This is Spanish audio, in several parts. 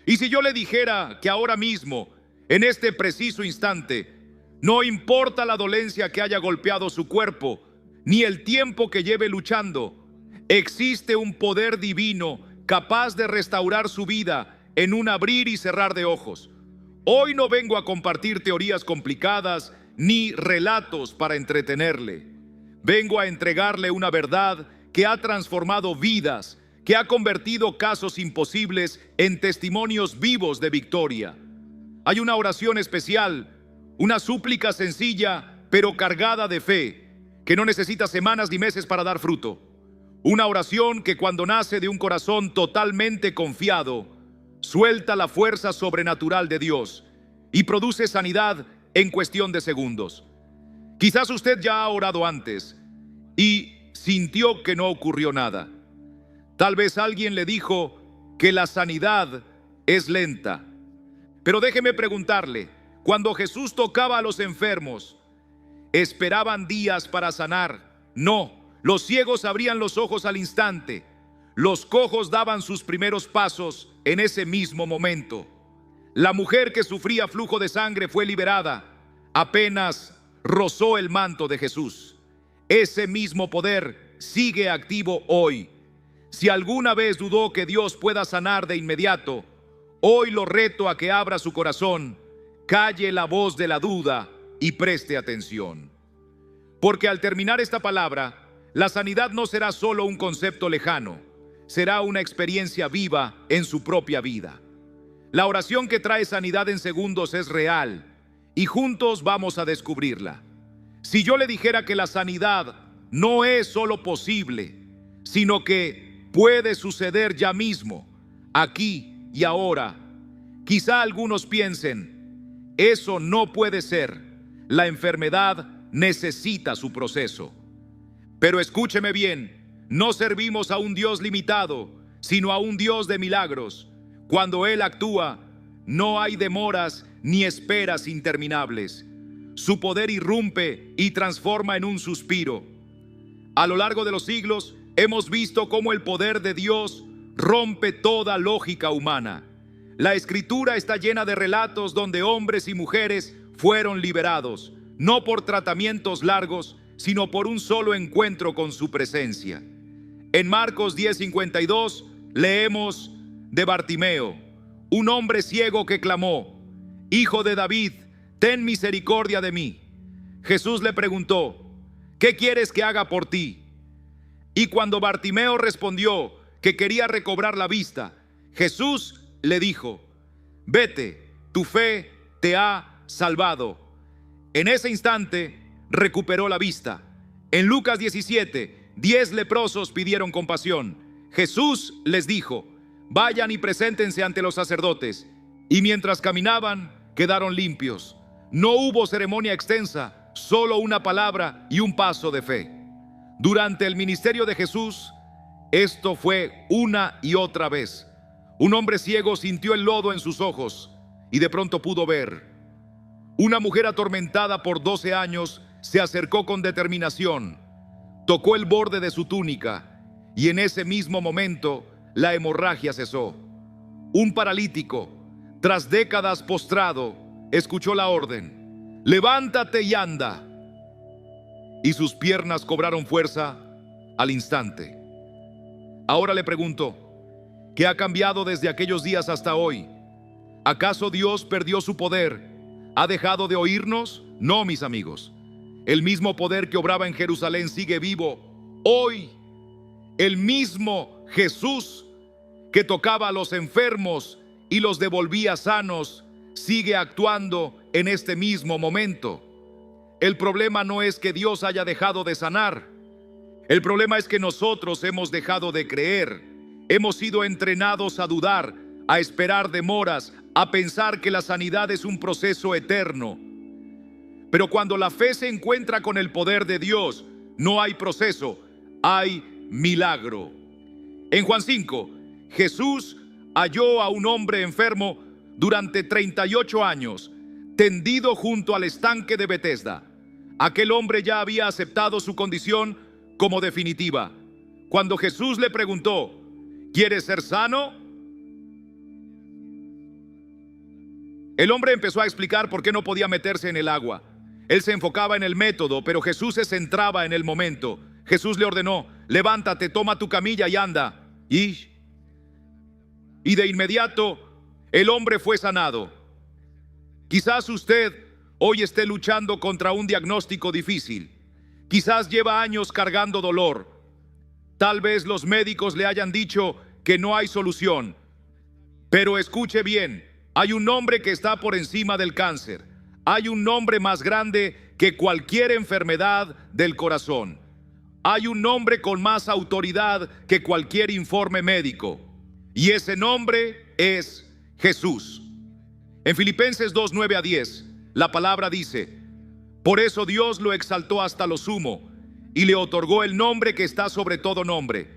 Y si yo le dijera que ahora mismo, en este preciso instante, no importa la dolencia que haya golpeado su cuerpo, ni el tiempo que lleve luchando, existe un poder divino capaz de restaurar su vida en un abrir y cerrar de ojos. Hoy no vengo a compartir teorías complicadas ni relatos para entretenerle. Vengo a entregarle una verdad que ha transformado vidas, que ha convertido casos imposibles en testimonios vivos de victoria. Hay una oración especial, una súplica sencilla, pero cargada de fe, que no necesita semanas ni meses para dar fruto. Una oración que cuando nace de un corazón totalmente confiado, suelta la fuerza sobrenatural de Dios y produce sanidad en cuestión de segundos. Quizás usted ya ha orado antes y sintió que no ocurrió nada. Tal vez alguien le dijo que la sanidad es lenta. Pero déjeme preguntarle, cuando Jesús tocaba a los enfermos, ¿esperaban días para sanar? No, los ciegos abrían los ojos al instante. Los cojos daban sus primeros pasos en ese mismo momento. La mujer que sufría flujo de sangre fue liberada apenas rozó el manto de Jesús. Ese mismo poder sigue activo hoy. Si alguna vez dudó que Dios pueda sanar de inmediato, hoy lo reto a que abra su corazón, calle la voz de la duda y preste atención. Porque al terminar esta palabra, la sanidad no será solo un concepto lejano, será una experiencia viva en su propia vida. La oración que trae sanidad en segundos es real y juntos vamos a descubrirla. Si yo le dijera que la sanidad no es solo posible, sino que puede suceder ya mismo, aquí y ahora, quizá algunos piensen, eso no puede ser, la enfermedad necesita su proceso. Pero escúcheme bien, no servimos a un Dios limitado, sino a un Dios de milagros. Cuando Él actúa, no hay demoras ni esperas interminables. Su poder irrumpe y transforma en un suspiro. A lo largo de los siglos, hemos visto cómo el poder de Dios rompe toda lógica humana. La Escritura está llena de relatos donde hombres y mujeres fueron liberados, no por tratamientos largos, sino por un solo encuentro con su presencia. En Marcos 10:52 leemos de Bartimeo, un hombre ciego que clamó: Hijo de David, ten misericordia de mí. Jesús le preguntó: ¿qué quieres que haga por ti? Y cuando Bartimeo respondió que quería recobrar la vista, Jesús le dijo: vete, tu fe te ha salvado. En ese instante recuperó la vista. En Lucas 17, 10 leprosos pidieron compasión. Jesús les dijo: vayan y preséntense ante los sacerdotes. Y mientras caminaban, quedaron limpios. No hubo ceremonia extensa, solo una palabra y un paso de fe. Durante el ministerio de Jesús, esto fue una y otra vez. Un hombre ciego sintió el lodo en sus ojos y de pronto pudo ver. Una mujer atormentada por 12 años se acercó con determinación, tocó el borde de su túnica y en ese mismo momento la hemorragia cesó. Un paralítico, tras décadas postrado, escuchó la orden: levántate y anda. Y sus piernas cobraron fuerza al instante. Ahora le pregunto, ¿qué ha cambiado desde aquellos días hasta hoy? ¿Acaso Dios perdió su poder? ¿Ha dejado de oírnos? No, mis amigos. El mismo poder que obraba en Jerusalén sigue vivo hoy. El mismo Jesús que tocaba a los enfermos y los devolvía sanos sigue actuando en este mismo momento. El problema no es que Dios haya dejado de sanar. El problema es que nosotros hemos dejado de creer. Hemos sido entrenados a dudar, a esperar demoras, a pensar que la sanidad es un proceso eterno. Pero cuando la fe se encuentra con el poder de Dios, no hay proceso, hay milagro. En Juan 5, Jesús halló a un hombre enfermo durante 38 años, tendido junto al estanque de Betesda. Aquel hombre ya había aceptado su condición como definitiva. Cuando Jesús le preguntó: ¿quieres ser sano? El hombre empezó a explicar por qué no podía meterse en el agua. Él se enfocaba en el método, pero Jesús se centraba en el momento. Jesús le ordenó: levántate, toma tu camilla y anda. Y de inmediato el hombre fue sanado. Quizás usted hoy esté luchando contra un diagnóstico difícil. Quizás lleva años cargando dolor. Tal vez los médicos le hayan dicho que no hay solución. Pero escuche bien, hay un nombre que está por encima del cáncer. Hay un nombre más grande que cualquier enfermedad del corazón. Hay un nombre con más autoridad que cualquier informe médico. Y ese nombre es Jesús. En Filipenses 2, 9 a 10, la palabra dice: por eso Dios lo exaltó hasta lo sumo y le otorgó el nombre que está sobre todo nombre,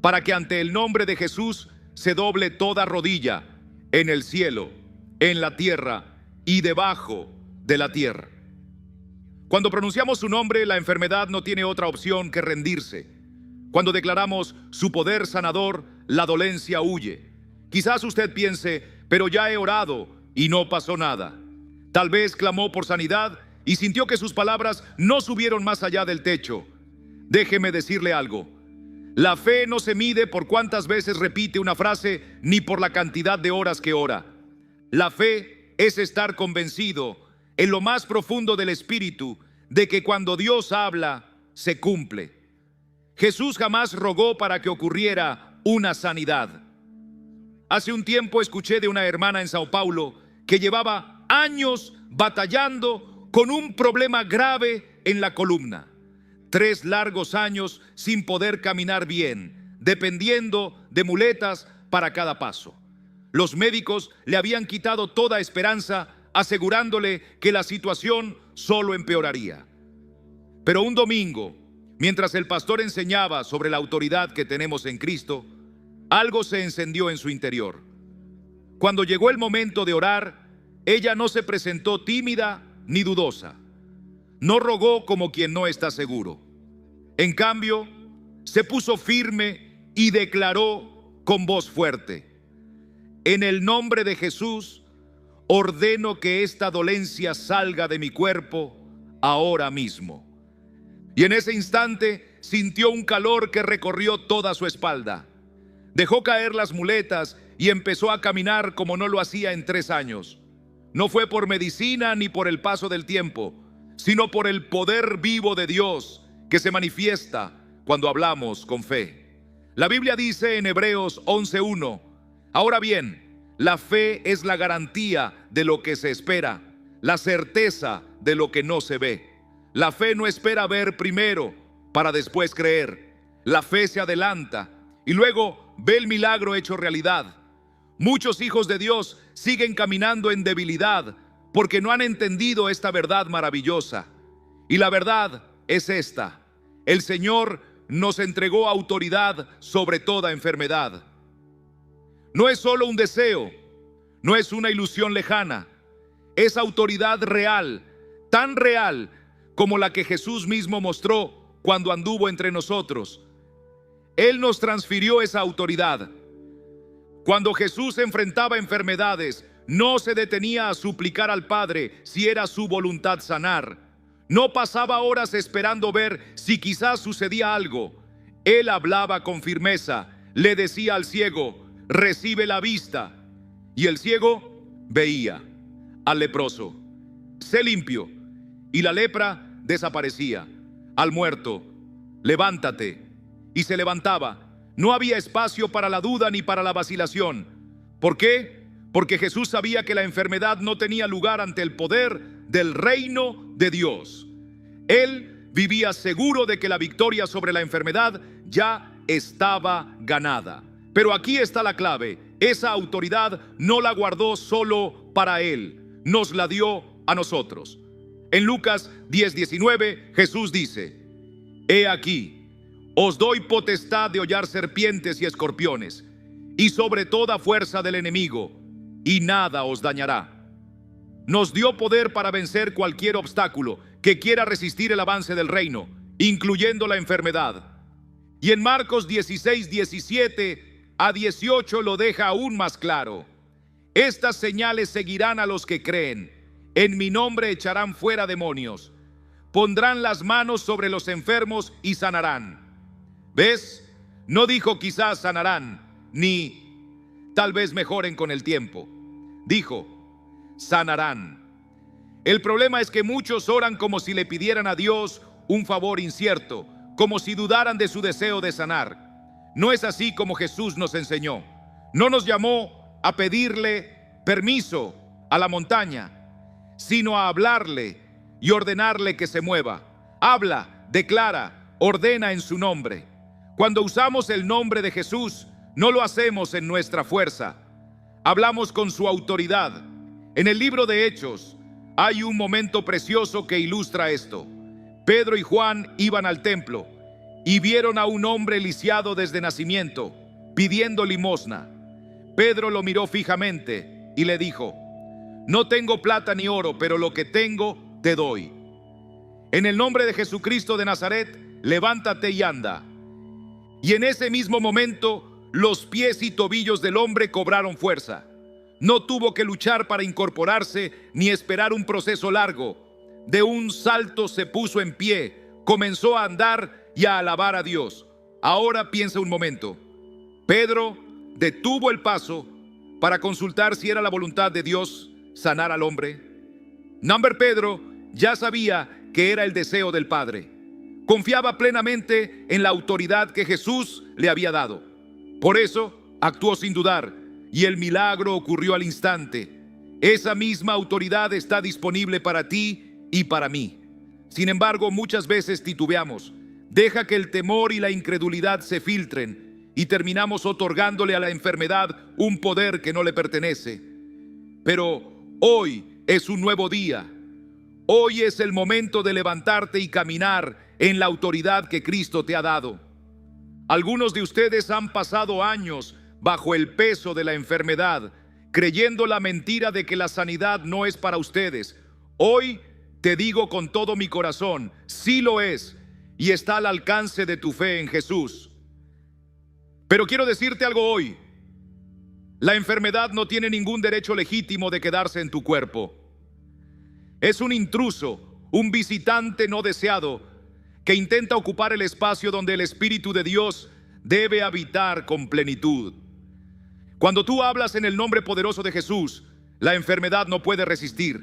para que ante el nombre de Jesús se doble toda rodilla, en el cielo, en la tierra y debajo de la tierra. Cuando pronunciamos su nombre, la enfermedad no tiene otra opción que rendirse. Cuando declaramos su poder sanador, la dolencia huye. Quizás usted piense: pero ya he orado y no pasó nada. Tal vez clamó por sanidad y sintió que sus palabras no subieron más allá del techo. Déjeme decirle algo: la fe no se mide por cuántas veces repite una frase, ni por la cantidad de horas que ora. La fe es estar convencido en lo más profundo del espíritu de que cuando Dios habla, se cumple. Jesús jamás rogó para que ocurriera una sanidad. Hace un tiempo escuché de una hermana en Sao Paulo que llevaba años batallando con un problema grave en la columna. 3 largos años sin poder caminar bien, dependiendo de muletas para cada paso. Los médicos le habían quitado toda esperanza, asegurándole que la situación solo empeoraría. Pero un domingo, mientras el pastor enseñaba sobre la autoridad que tenemos en Cristo, algo se encendió en su interior. Cuando llegó el momento de orar, ella no se presentó tímida ni dudosa. No rogó como quien no está seguro. En cambio, se puso firme y declaró con voz fuerte: en el nombre de Jesús, ordeno que esta dolencia salga de mi cuerpo ahora mismo. Y en ese instante sintió un calor que recorrió toda su espalda. Dejó caer las muletas y empezó a caminar como no lo hacía en 3 años. No fue por medicina ni por el paso del tiempo, sino por el poder vivo de Dios que se manifiesta cuando hablamos con fe. La Biblia dice en Hebreos 11:1: ahora bien, la fe es la garantía de lo que se espera, la certeza de lo que no se ve. La fe no espera ver primero para después creer. La fe se adelanta y luego ve el milagro hecho realidad. Muchos hijos de Dios siguen caminando en debilidad porque no han entendido esta verdad maravillosa. Y la verdad es esta: el Señor nos entregó autoridad sobre toda enfermedad. No es solo un deseo, no es una ilusión lejana, es autoridad real, tan real como la que Jesús mismo mostró cuando anduvo entre nosotros. Él nos transfirió esa autoridad. Cuando Jesús enfrentaba enfermedades, no se detenía a suplicar al Padre si era su voluntad sanar. No pasaba horas esperando ver si quizás sucedía algo. Él hablaba con firmeza, le decía al ciego: recibe la vista. Y el ciego veía. Al leproso: sé limpio. Y la lepra desaparecía. Al muerto: levántate. Y se levantaba. No había espacio para la duda ni para la vacilación. ¿Por qué? Porque Jesús sabía que la enfermedad no tenía lugar ante el poder del reino de Dios. Él vivía seguro de que la victoria sobre la enfermedad ya estaba ganada. Pero aquí está la clave: esa autoridad no la guardó solo para Él, nos la dio a nosotros. En Lucas 10:19, Jesús dice: he aquí, os doy potestad de hollar serpientes y escorpiones, y sobre toda fuerza del enemigo, y nada os dañará. Nos dio poder para vencer cualquier obstáculo que quiera resistir el avance del reino, incluyendo la enfermedad. Y en Marcos 16:17 a 18 lo deja aún más claro: Estas señales seguirán a los que creen. En mi nombre echarán fuera demonios. Pondrán las manos sobre los enfermos y sanarán. ¿Ves? No dijo quizás sanarán, ni tal vez mejoren con el tiempo. Dijo, sanarán. El problema es que muchos oran como si le pidieran a Dios un favor incierto, como si dudaran de su deseo de sanar. No es así como Jesús nos enseñó. No nos llamó a pedirle permiso a la montaña, sino a hablarle y ordenarle que se mueva. Habla, declara, ordena en su nombre. Cuando usamos el nombre de Jesús, no lo hacemos en nuestra fuerza. Hablamos con su autoridad. En el libro de Hechos hay un momento precioso que ilustra esto. Pedro y Juan iban al templo y vieron a un hombre lisiado desde nacimiento, pidiendo limosna. Pedro lo miró fijamente y le dijo, no tengo plata ni oro, pero lo que tengo te doy. En el nombre de Jesucristo de Nazaret, levántate y anda. Y en ese mismo momento, los pies y tobillos del hombre cobraron fuerza. No tuvo que luchar para incorporarse ni esperar un proceso largo. De un salto se puso en pie, comenzó a andar y a alabar a Dios. Ahora piensa un momento. Pedro detuvo el paso para consultar si era la voluntad de Dios sanar al hombre. Pedro ya sabía que era el deseo del Padre. Confiaba plenamente en la autoridad que Jesús le había dado. Por eso actuó sin dudar y el milagro ocurrió al instante. Esa misma autoridad está disponible para ti y para mí. Sin embargo, muchas veces titubeamos. Deja que el temor y la incredulidad se filtren y terminamos otorgándole a la enfermedad un poder que no le pertenece. Pero hoy es un nuevo día. Hoy es el momento de levantarte y caminar en la autoridad que Cristo te ha dado. Algunos de ustedes han pasado años bajo el peso de la enfermedad, creyendo la mentira de que la sanidad no es para ustedes. Hoy te digo con todo mi corazón, sí lo es, y está al alcance de tu fe en Jesús. Pero quiero decirte algo hoy. La enfermedad no tiene ningún derecho legítimo de quedarse en tu cuerpo. Es un intruso, un visitante no deseado, que intenta ocupar el espacio donde el Espíritu de Dios debe habitar con plenitud. Cuando tú hablas en el nombre poderoso de Jesús, la enfermedad no puede resistir.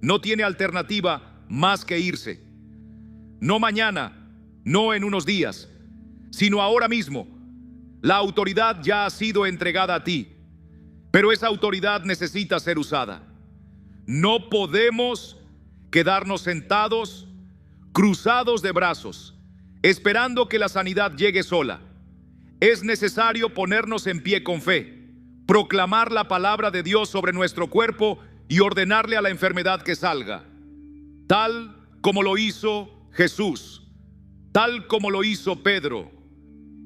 No tiene alternativa más que irse. No mañana, no en unos días, sino ahora mismo. La autoridad ya ha sido entregada a ti, pero esa autoridad necesita ser usada. No podemos quedarnos sentados, cruzados de brazos, esperando que la sanidad llegue sola. Es necesario ponernos en pie con fe, proclamar la palabra de Dios sobre nuestro cuerpo y ordenarle a la enfermedad que salga, tal como lo hizo Jesús, tal como lo hizo Pedro,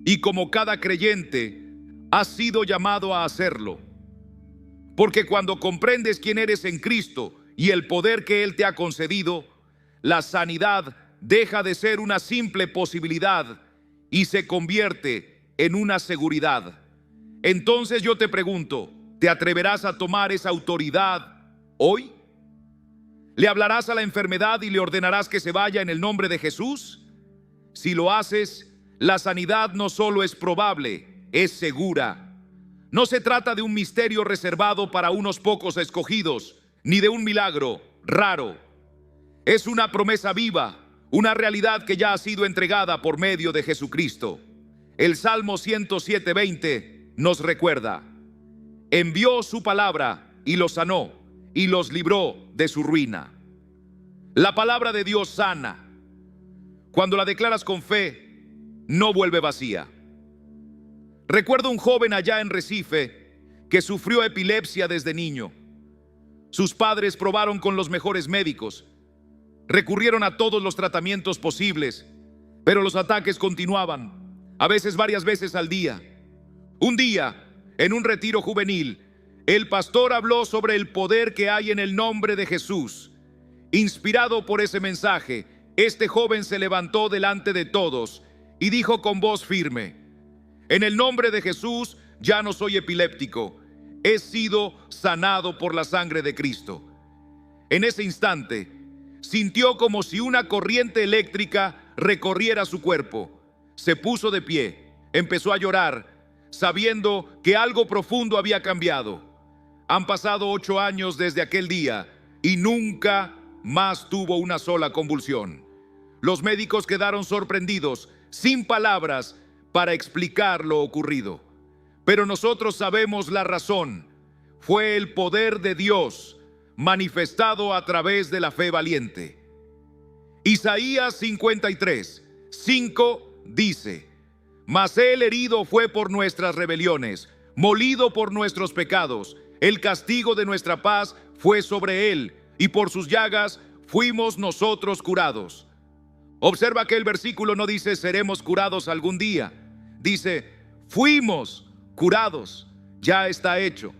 y como cada creyente ha sido llamado a hacerlo. Porque cuando comprendes quién eres en Cristo y el poder que Él te ha concedido, la sanidad deja de ser una simple posibilidad y se convierte en una seguridad. Entonces yo te pregunto, ¿te atreverás a tomar esa autoridad hoy? ¿Le hablarás a la enfermedad y le ordenarás que se vaya en el nombre de Jesús? Si lo haces, la sanidad no solo es probable, es segura. No se trata de un misterio reservado para unos pocos escogidos, ni de un milagro raro. Es una promesa viva, una realidad que ya ha sido entregada por medio de Jesucristo. El Salmo 107:20 nos recuerda: envió su palabra y los sanó y los libró de su ruina. La palabra de Dios sana. Cuando la declaras con fe, no vuelve vacía. Recuerdo un joven allá en Recife que sufrió epilepsia desde niño. Sus padres probaron con los mejores médicos, recurrieron a todos los tratamientos posibles, pero los ataques continuaban, a veces varias veces al día. Un día, en un retiro juvenil, el pastor habló sobre el poder que hay en el nombre de Jesús. Inspirado por ese mensaje, este joven se levantó delante de todos y dijo con voz firme: en el nombre de Jesús ya no soy epiléptico. he sido sanado por la sangre de Cristo. En ese instante, sintió como si una corriente eléctrica recorriera su cuerpo. Se puso de pie, empezó a llorar, sabiendo que algo profundo había cambiado. Han pasado 8 años desde aquel día y nunca más tuvo una sola convulsión. Los médicos quedaron sorprendidos, sin palabras para explicar lo ocurrido. Pero nosotros sabemos la razón. Fue el poder de Dios manifestado a través de la fe valiente. Isaías 53:5 dice: Mas él herido fue por nuestras rebeliones, molido por nuestros pecados. El castigo de nuestra paz fue sobre él, y por sus llagas fuimos nosotros curados. Observa que el versículo no dice seremos curados algún día. Dice fuimos curados, ya está hecho.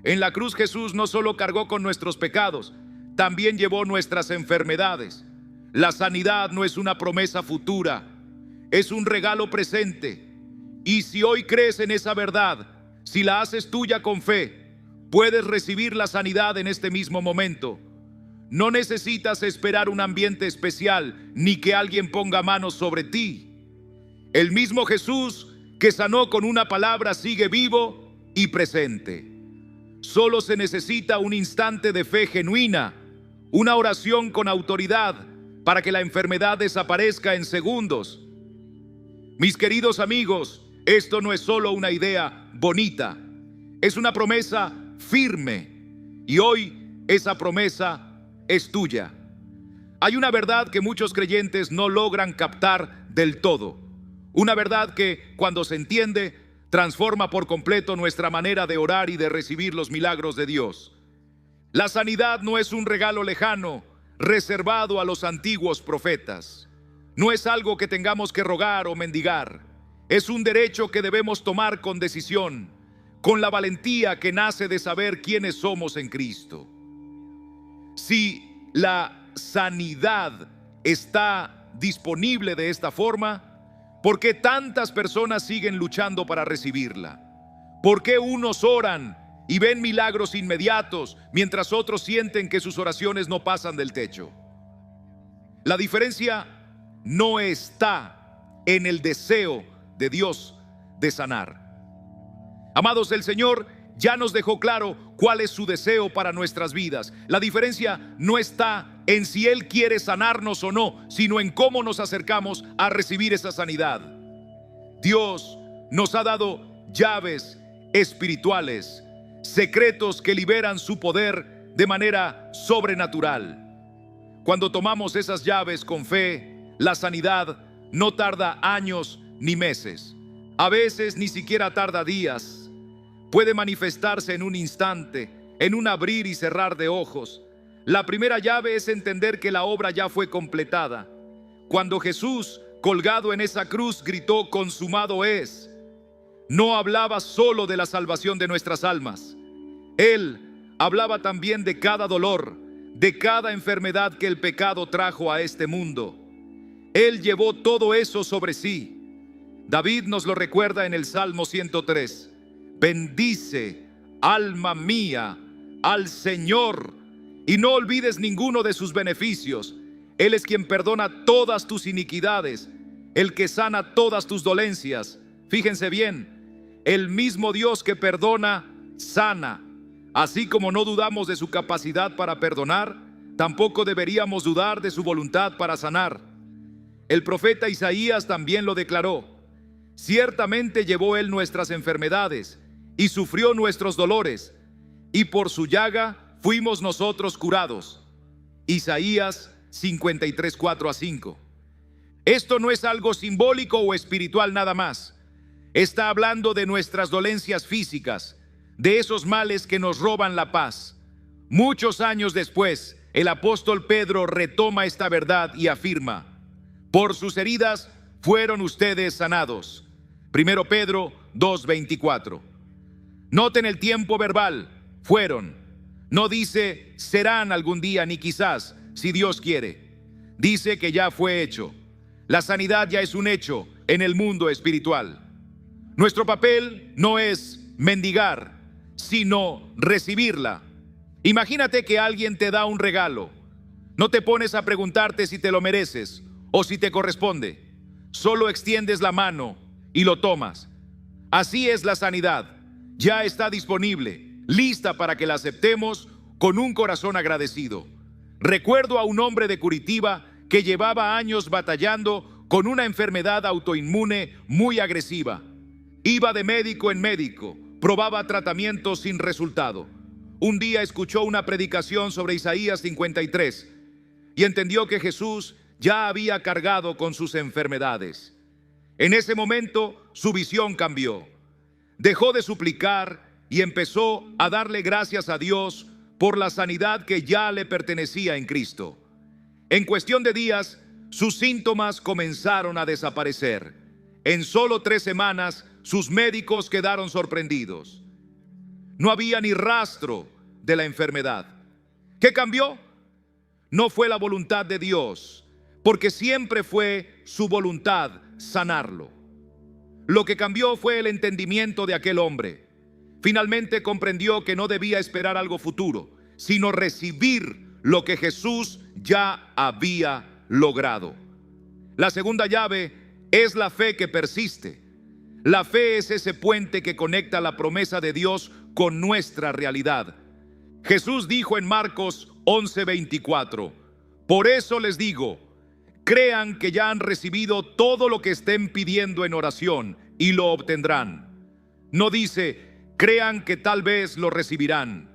En la cruz Jesús no solo cargó con nuestros pecados, también llevó nuestras enfermedades. La sanidad no es una promesa futura, es un regalo presente. Y si hoy crees en esa verdad, si la haces tuya con fe, puedes recibir la sanidad en este mismo momento. No necesitas esperar un ambiente especial ni que alguien ponga manos sobre ti. El mismo Jesús que sanó con una palabra sigue vivo y presente. Solo se necesita un instante de fe genuina, una oración con autoridad para que la enfermedad desaparezca en segundos. Mis queridos amigos, esto no es solo una idea bonita, es una promesa firme, y hoy esa promesa es tuya. Hay una verdad que muchos creyentes no logran captar del todo, una verdad que, cuando se entiende, transforma por completo nuestra manera de orar y de recibir los milagros de Dios. La sanidad no es un regalo lejano, reservado a los antiguos profetas. No es algo que tengamos que rogar o mendigar. Es un derecho que debemos tomar con decisión, con la valentía que nace de saber quiénes somos en Cristo. Si la sanidad está disponible de esta forma, ¿por qué tantas personas siguen luchando para recibirla? ¿Por qué unos oran y ven milagros inmediatos mientras otros sienten que sus oraciones no pasan del techo? La diferencia no está en el deseo de Dios de sanar. Amados, el Señor ya nos dejó claro cuál es su deseo para nuestras vidas. La diferencia no está en si Él quiere sanarnos o no, sino en cómo nos acercamos a recibir esa sanidad. Dios nos ha dado llaves espirituales, secretos que liberan su poder de manera sobrenatural. Cuando tomamos esas llaves con fe, la sanidad no tarda años ni meses. A veces ni siquiera tarda días. Puede manifestarse en un instante, en un abrir y cerrar de ojos. La primera llave es entender que la obra ya fue completada. Cuando Jesús, colgado en esa cruz, gritó consumado es, no hablaba solo de la salvación de nuestras almas. Él hablaba también de cada dolor, de cada enfermedad que el pecado trajo a este mundo. Él llevó todo eso sobre sí. David nos lo recuerda en el Salmo 103. Bendice, alma mía, al Señor, y no olvides ninguno de sus beneficios. Él es quien perdona todas tus iniquidades, el que sana todas tus dolencias. Fíjense bien, el mismo Dios que perdona, sana. Así como no dudamos de su capacidad para perdonar, tampoco deberíamos dudar de su voluntad para sanar. El profeta Isaías también lo declaró. Ciertamente llevó él nuestras enfermedades y sufrió nuestros dolores, y por su llaga fuimos nosotros curados. Isaías 53, 4 a 5. Esto no es algo simbólico o espiritual nada más. Está hablando de nuestras dolencias físicas, de esos males que nos roban la paz. Muchos años después, el apóstol Pedro retoma esta verdad y afirma: por sus heridas fueron ustedes sanados. 1 Pedro 2:24. Noten el tiempo verbal, fueron. No dice serán algún día ni quizás, si Dios quiere. Dice que ya fue hecho. La sanidad ya es un hecho en el mundo espiritual. Nuestro papel no es mendigar, sino recibirla. Imagínate que alguien te da un regalo. No te pones a preguntarte si te lo mereces o si te corresponde. Solo extiendes la mano y lo tomas. Así es la sanidad. Ya está disponible, lista para que la aceptemos con un corazón agradecido. Recuerdo a un hombre de Curitiba que llevaba años batallando con una enfermedad autoinmune muy agresiva. Iba de médico en médico, probaba tratamientos sin resultado. Un día escuchó una predicación sobre Isaías 53 y entendió que Jesús ya había cargado con sus enfermedades. En ese momento su visión cambió. Dejó de suplicar y empezó a darle gracias a Dios por la sanidad que ya le pertenecía en Cristo. En cuestión de días, sus síntomas comenzaron a desaparecer. En solo 3 semanas, sus médicos quedaron sorprendidos. No había ni rastro de la enfermedad. ¿Qué cambió? No fue la voluntad de Dios, porque siempre fue su voluntad sanarlo. Lo que cambió fue el entendimiento de aquel hombre. Finalmente comprendió que no debía esperar algo futuro, sino recibir lo que Jesús ya había logrado. La segunda llave es la fe que persiste. La fe es ese puente que conecta la promesa de Dios con nuestra realidad. Jesús dijo en Marcos 11:24, por eso les digo, crean que ya han recibido todo lo que estén pidiendo en oración y lo obtendrán. No dice, crean que tal vez lo recibirán,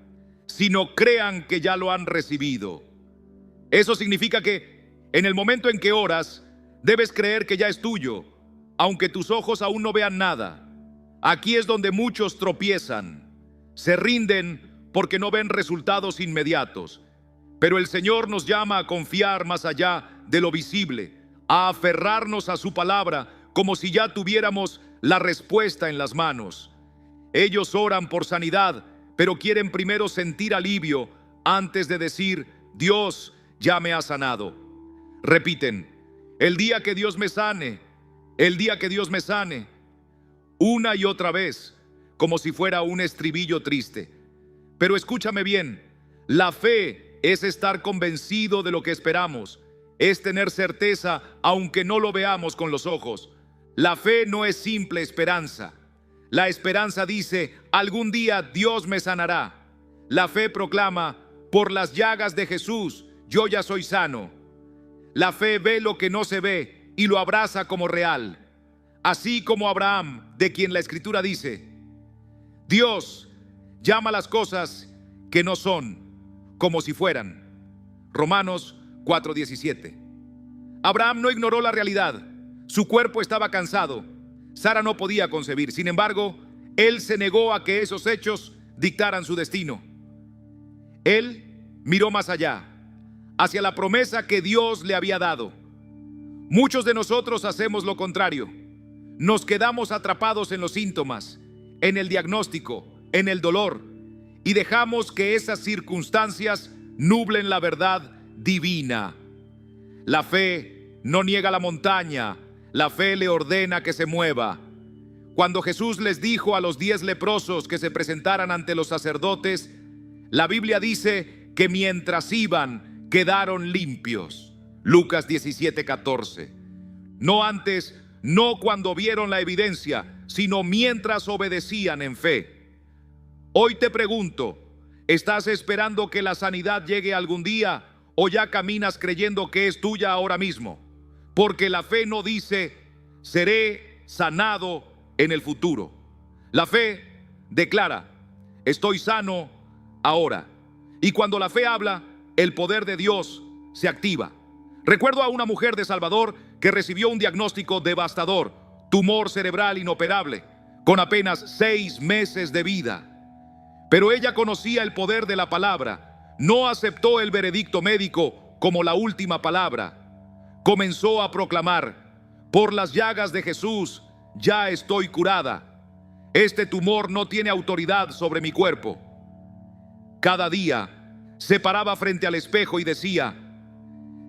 sino crean que ya lo han recibido. Eso significa que en el momento en que oras, debes creer que ya es tuyo, aunque tus ojos aún no vean nada. Aquí es donde muchos tropiezan, se rinden porque no ven resultados inmediatos. Pero el Señor nos llama a confiar más allá de lo visible, a aferrarnos a su palabra como si ya tuviéramos la respuesta en las manos. Ellos oran por sanidad, pero quieren primero sentir alivio antes de decir, Dios ya me ha sanado. Repiten, el día que Dios me sane, el día que Dios me sane, una y otra vez, como si fuera un estribillo triste. Pero escúchame bien, la fe es estar convencido de lo que esperamos, es tener certeza aunque no lo veamos con los ojos. La fe no es simple esperanza. La esperanza dice, algún día Dios me sanará. La fe proclama, por las llagas de Jesús, yo ya soy sano. La fe ve lo que no se ve y lo abraza como real. Así como Abraham, de quien la Escritura dice, Dios llama las cosas que no son como si fueran. Romanos 4:17. Abraham no ignoró la realidad. Su cuerpo estaba cansado. Sara no podía concebir. Sin embargo, él se negó a que esos hechos dictaran su destino. Él miró más allá, hacia la promesa que Dios le había dado. Muchos de nosotros hacemos lo contrario. Nos quedamos atrapados en los síntomas, en el diagnóstico, en el dolor, y dejamos que esas circunstancias nublen la verdad divina. La fe no niega la montaña, la fe le ordena que se mueva. Cuando Jesús les dijo a los 10 leprosos que se presentaran ante los sacerdotes, la Biblia dice que mientras iban, quedaron limpios. Lucas 17:14. No antes, no cuando vieron la evidencia, sino mientras obedecían en fe. Hoy te pregunto, ¿estás esperando que la sanidad llegue algún día o ya caminas creyendo que es tuya ahora mismo? Porque la fe no dice, seré sanado en el futuro. La fe declara, estoy sano ahora. Y cuando la fe habla, el poder de Dios se activa. Recuerdo a una mujer de Salvador que recibió un diagnóstico devastador, tumor cerebral inoperable, con apenas 6 meses de vida. Pero ella conocía el poder de la palabra, no aceptó el veredicto médico como la última palabra. Comenzó a proclamar, por las llagas de Jesús ya estoy curada. Este tumor no tiene autoridad sobre mi cuerpo. Cada día se paraba frente al espejo y decía,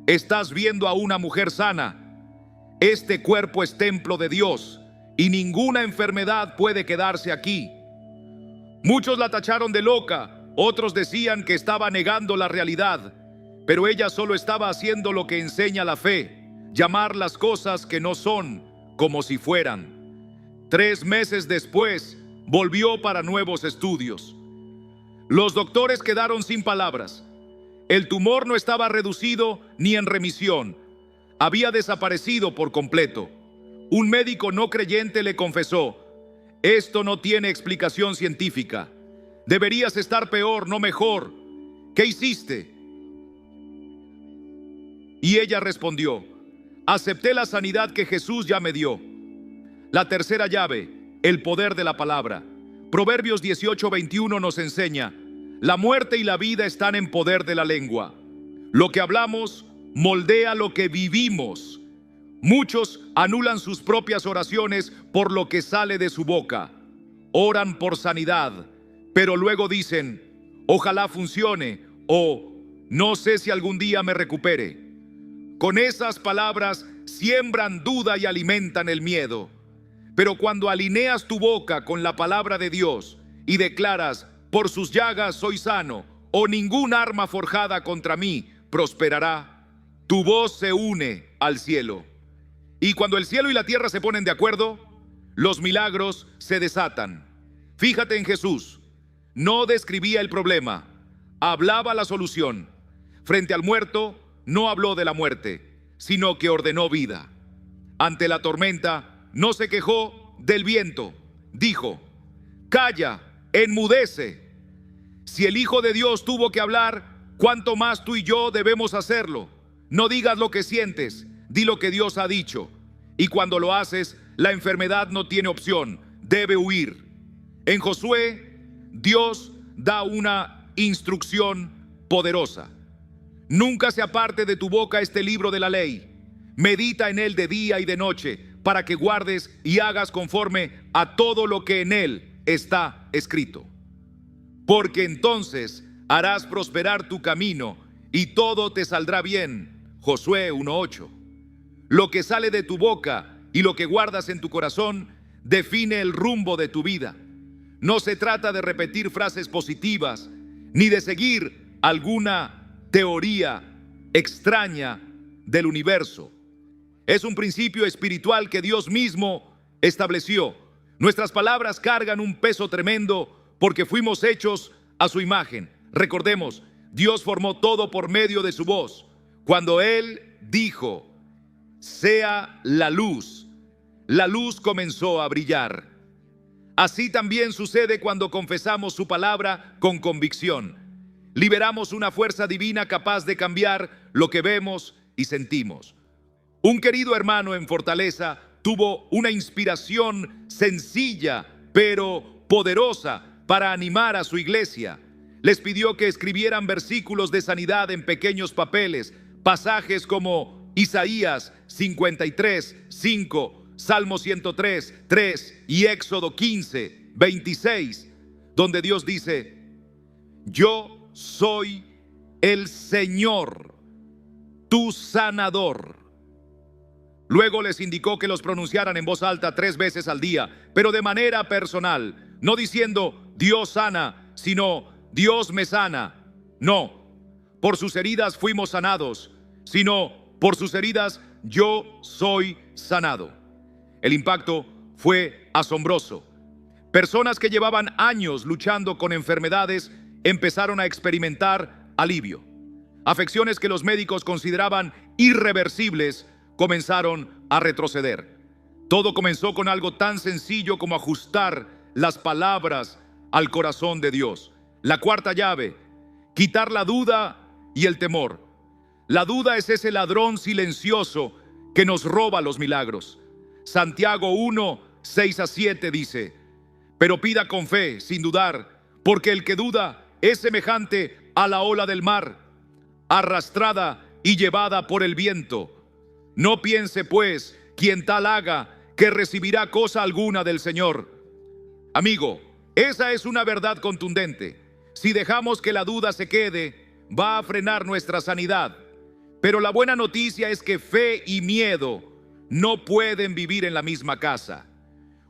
estás viendo a una mujer sana. Este cuerpo es templo de Dios y ninguna enfermedad puede quedarse aquí. Muchos la tacharon de loca, otros decían que estaba negando la realidad, pero ella solo estaba haciendo lo que enseña la fe, llamar las cosas que no son como si fueran. 3 meses después, volvió para nuevos estudios. Los doctores quedaron sin palabras. El tumor no estaba reducido ni en remisión. Había desaparecido por completo. Un médico no creyente le confesó: esto no tiene explicación científica. Deberías estar peor, no mejor. ¿Qué hiciste? Y ella respondió: acepté la sanidad que Jesús ya me dio. La tercera llave, el poder de la palabra. Proverbios 18:21 nos enseña: la muerte y la vida están en poder de la lengua. Lo que hablamos moldea lo que vivimos. Muchos anulan sus propias oraciones por lo que sale de su boca. Oran por sanidad, pero luego dicen: ojalá funcione, o no sé si algún día me recupere. Con esas palabras siembran duda y alimentan el miedo. Pero cuando alineas tu boca con la palabra de Dios y declaras: por sus llagas soy sano, o ningún arma forjada contra mí prosperará, tu voz se une al cielo. Y cuando el cielo y la tierra se ponen de acuerdo, los milagros se desatan. Fíjate en Jesús. No describía el problema, hablaba la solución. Frente al muerto, no habló de la muerte, sino que ordenó vida. Ante la tormenta, no se quejó del viento. Dijo: calla, enmudece. Si el Hijo de Dios tuvo que hablar, ¿cuánto más tú y yo debemos hacerlo? No digas lo que sientes, di lo que Dios ha dicho. Y cuando lo haces, la enfermedad no tiene opción, debe huir. En Josué, Dios da una instrucción poderosa. Nunca se aparte de tu boca este libro de la ley. Medita en él de día y de noche, para que guardes y hagas conforme a todo lo que en él está escrito. Porque entonces harás prosperar tu camino y todo te saldrá bien. Josué 1:8. Lo que sale de tu boca y lo que guardas en tu corazón define el rumbo de tu vida. No se trata de repetir frases positivas ni de seguir alguna teoría extraña del universo. Es un principio espiritual que Dios mismo estableció. Nuestras palabras cargan un peso tremendo porque fuimos hechos a su imagen. Recordemos, Dios formó todo por medio de su voz. Cuando Él dijo: sea la luz comenzó a brillar. Así también sucede cuando confesamos su palabra con convicción. Liberamos una fuerza divina capaz de cambiar lo que vemos y sentimos. Un querido hermano en Fortaleza tuvo una inspiración sencilla pero poderosa para animar a su iglesia. Les pidió que escribieran versículos de sanidad en pequeños papeles, pasajes como Isaías 53:5, Salmo 103:3 y Éxodo 15:26, donde Dios dice: yo soy el Señor, tu sanador. Luego les indicó que los pronunciaran en voz alta 3 veces al día, pero de manera personal, no diciendo Dios sana, sino Dios me sana. No, por sus heridas fuimos sanados, sino por sus heridas yo soy sanado. El impacto fue asombroso. Personas que llevaban años luchando con enfermedades empezaron a experimentar alivio. Afecciones que los médicos consideraban irreversibles comenzaron a retroceder. Todo comenzó con algo tan sencillo como ajustar las palabras al corazón de Dios. La cuarta llave: quitar la duda y el temor. La duda es ese ladrón silencioso que nos roba los milagros. Santiago 1:6-7 dice: pero pida con fe, sin dudar, porque el que duda es semejante a la ola del mar, arrastrada y llevada por el viento. No piense pues quien tal haga que recibirá cosa alguna del Señor. Amigo, esa es una verdad contundente. Si dejamos que la duda se quede, va a frenar nuestra sanidad. Pero la buena noticia es que fe y miedo no pueden vivir en la misma casa.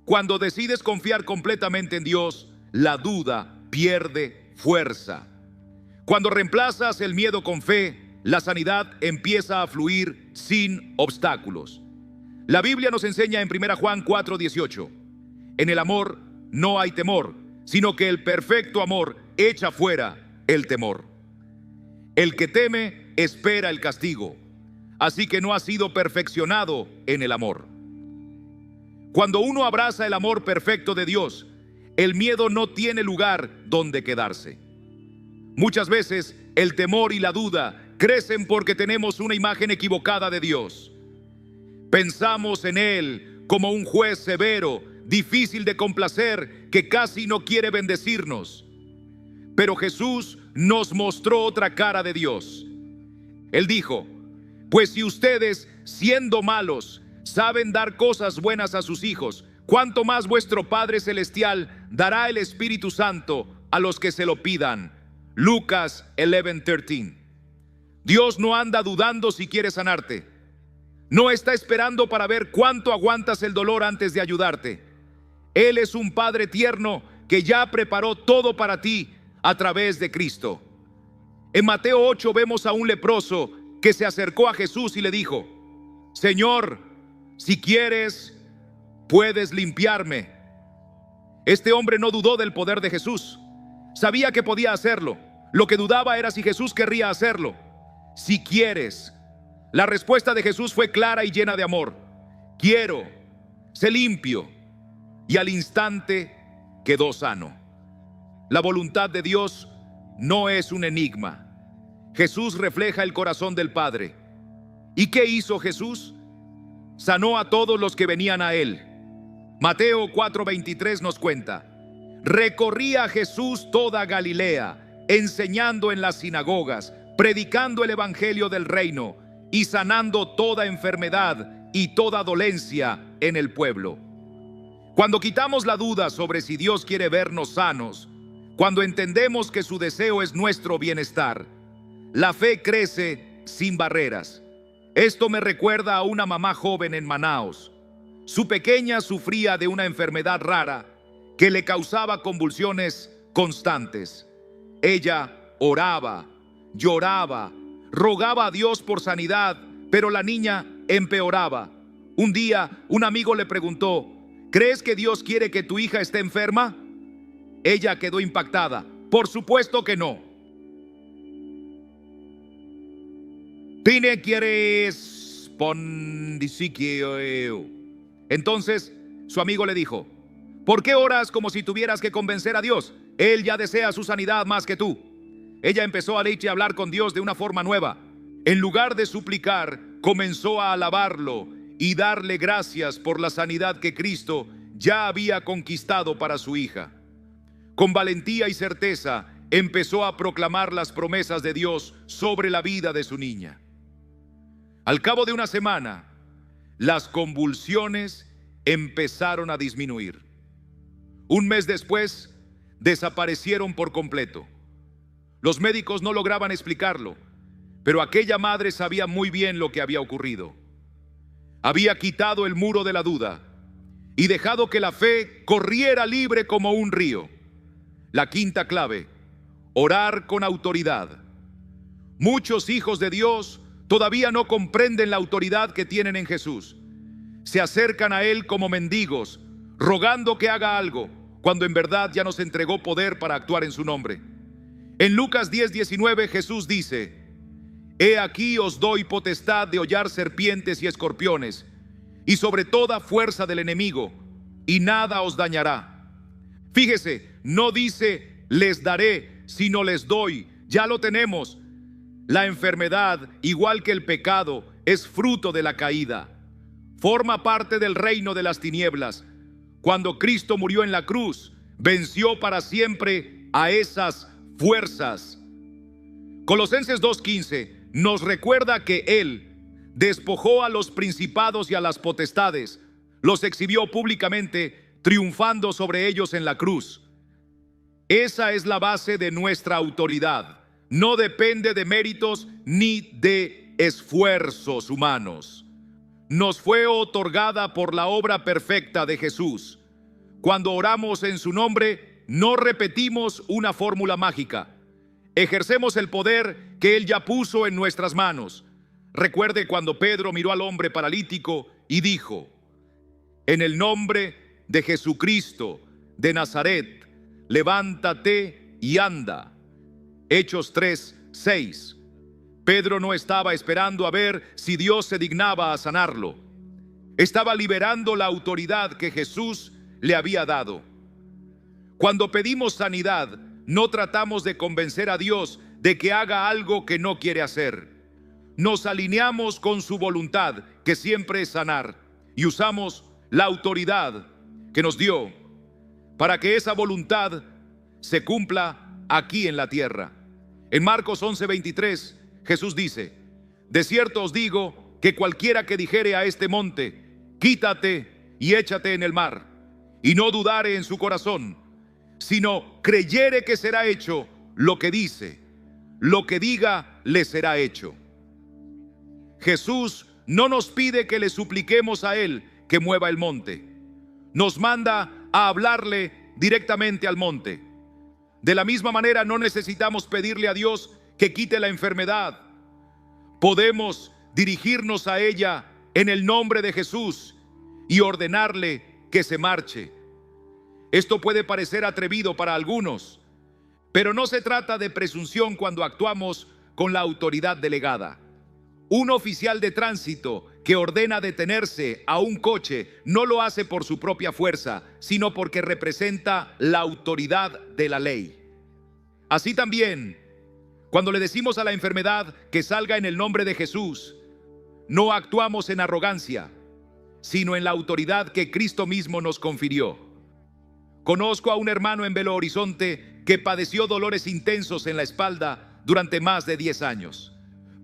Cuando decides confiar completamente en Dios, la duda pierde fuerza. Cuando reemplazas el miedo con fe, la sanidad empieza a fluir sin obstáculos. La Biblia nos enseña en 1 Juan 4:18: en el amor no hay temor, sino que el perfecto amor echa fuera el temor. El que teme espera el castigo, así que no ha sido perfeccionado en el amor. Cuando uno abraza el amor perfecto de Dios, el miedo no tiene lugar donde quedarse. Muchas veces el temor y la duda crecen porque tenemos una imagen equivocada de Dios. Pensamos en Él como un juez severo, difícil de complacer, que casi no quiere bendecirnos. Pero Jesús nos mostró otra cara de Dios. Él dijo: pues si ustedes, siendo malos, saben dar cosas buenas a sus hijos, ¿cuánto más vuestro Padre Celestial dará el Espíritu Santo a los que se lo pidan? Lucas 11:13. Dios no anda dudando si quiere sanarte. No está esperando para ver cuánto aguantas el dolor antes de ayudarte. Él es un Padre tierno que ya preparó todo para ti a través de Cristo. En Mateo 8 vemos a un leproso que se acercó a Jesús y le dijo: Señor, si quieres, puedes limpiarme. Este hombre no dudó del poder de Jesús. Sabía que podía hacerlo. Lo que dudaba era si Jesús querría hacerlo. Si quieres. La respuesta de Jesús fue clara y llena de amor: quiero, sé limpio. Y al instante quedó sano. La voluntad de Dios no es un enigma. Jesús refleja el corazón del Padre. ¿Y qué hizo Jesús? Sanó a todos los que venían a Él. Mateo 4:23 nos cuenta: recorría Jesús toda Galilea, enseñando en las sinagogas, predicando el evangelio del reino y sanando toda enfermedad y toda dolencia en el pueblo. Cuando quitamos la duda sobre si Dios quiere vernos sanos, cuando entendemos que su deseo es nuestro bienestar, la fe crece sin barreras. Esto me recuerda a una mamá joven en Manaos. Su pequeña sufría de una enfermedad rara que le causaba convulsiones constantes. Ella oraba, lloraba, rogaba a Dios por sanidad, pero la niña empeoraba. Un día, un amigo le preguntó: ¿crees que Dios quiere que tu hija esté enferma? Ella quedó impactada. Por supuesto que no. Tine quieres pondisiquio. Entonces su amigo le dijo: ¿por qué oras como si tuvieras que convencer a Dios? Él ya desea su sanidad más que tú. Ella empezó a leer y a hablar con Dios de una forma nueva. En lugar de suplicar, comenzó a alabarlo y darle gracias por la sanidad que Cristo ya había conquistado para su hija. Con valentía y certeza empezó a proclamar las promesas de Dios sobre la vida de su niña. Al cabo de una semana, las convulsiones empezaron a disminuir. Un mes después, desaparecieron por completo. Los médicos no lograban explicarlo, pero aquella madre sabía muy bien lo que había ocurrido. Había quitado el muro de la duda y dejado que la fe corriera libre como un río. La quinta clave: orar con autoridad. Muchos hijos de Dios todavía no comprenden la autoridad que tienen en Jesús. Se acercan a Él como mendigos, rogando que haga algo, cuando en verdad ya nos entregó poder para actuar en su nombre. En Lucas 10:19 Jesús dice: he aquí os doy potestad de hollar serpientes y escorpiones, y sobre toda fuerza del enemigo, y nada os dañará. Fíjese, no dice les daré, sino les doy. Ya lo tenemos. La enfermedad, igual que el pecado, es fruto de la caída. Forma parte del reino de las tinieblas. Cuando Cristo murió en la cruz, venció para siempre a esas fuerzas. Colosenses 2:15 nos recuerda que Él despojó a los principados y a las potestades, los exhibió públicamente, triunfando sobre ellos en la cruz. Esa es la base de nuestra autoridad. No depende de méritos ni de esfuerzos humanos. Nos fue otorgada por la obra perfecta de Jesús. Cuando oramos en su nombre, no repetimos una fórmula mágica. Ejercemos el poder que Él ya puso en nuestras manos. Recuerde cuando Pedro miró al hombre paralítico y dijo: en el nombre de Jesucristo de Nazaret, levántate y anda. Hechos 3:6. Pedro no estaba esperando a ver si Dios se dignaba a sanarlo. Estaba liberando la autoridad que Jesús le había dado. Cuando pedimos sanidad, no tratamos de convencer a Dios de que haga algo que no quiere hacer. Nos alineamos con su voluntad, que siempre es sanar, y usamos la autoridad que nos dio para que esa voluntad se cumpla aquí en la tierra. En Marcos 11:23, Jesús dice: de cierto os digo que cualquiera que dijere a este monte, quítate y échate en el mar, y no dudare en su corazón, sino creyere que será hecho lo que dice, lo que diga le será hecho. Jesús no nos pide que le supliquemos a Él que mueva el monte. Nos manda a hablarle directamente al monte. De la misma manera, no necesitamos pedirle a Dios que quite la enfermedad. Podemos dirigirnos a ella en el nombre de Jesús y ordenarle que se marche. Esto puede parecer atrevido para algunos, pero no se trata de presunción cuando actuamos con la autoridad delegada. Un oficial de tránsito que ordena detenerse a un coche no lo hace por su propia fuerza, sino porque representa la autoridad de la ley. Así también, cuando le decimos a la enfermedad que salga en el nombre de Jesús, no actuamos en arrogancia, sino en la autoridad que Cristo mismo nos confirió. Conozco a un hermano en Belo Horizonte que padeció dolores intensos en la espalda durante más de 10 años.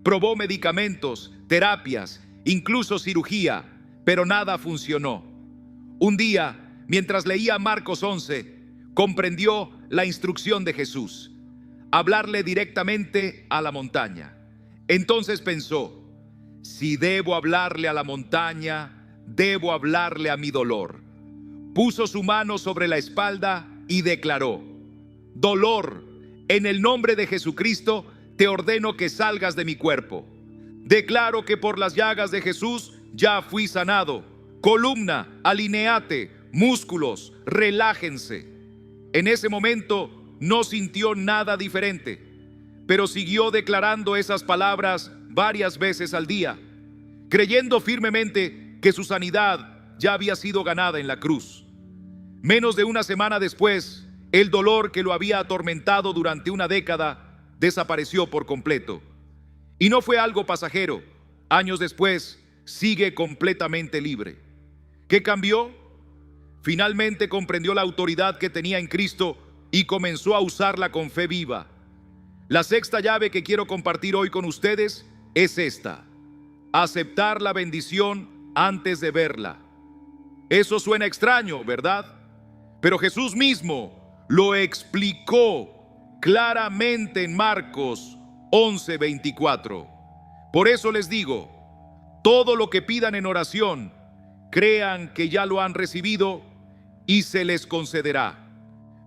Probó medicamentos, terapias, incluso cirugía, pero nada funcionó. Un día, mientras leía Marcos 11, comprendió la instrucción de Jesús: hablarle directamente a la montaña. Entonces pensó: si debo hablarle a la montaña, debo hablarle a mi dolor. Puso su mano sobre la espalda y declaró: dolor, en el nombre de Jesucristo, te ordeno que salgas de mi cuerpo. Declaro que por las llagas de Jesús ya fui sanado. Columna, alineate, músculos, relájense. En ese momento no sintió nada diferente, pero siguió declarando esas palabras varias veces al día, creyendo firmemente que su sanidad ya había sido ganada en la cruz. Menos de una semana después, el dolor que lo había atormentado durante una década desapareció por completo. Y no fue algo pasajero. Años después, sigue completamente libre. ¿Qué cambió? Finalmente comprendió la autoridad que tenía en Cristo y comenzó a usarla con fe viva. La sexta llave que quiero compartir hoy con ustedes es esta: aceptar la bendición antes de verla. Eso suena extraño, ¿verdad? Pero Jesús mismo lo explicó claramente en Marcos 11:24. Por eso les digo, todo lo que pidan en oración, crean que ya lo han recibido y se les concederá.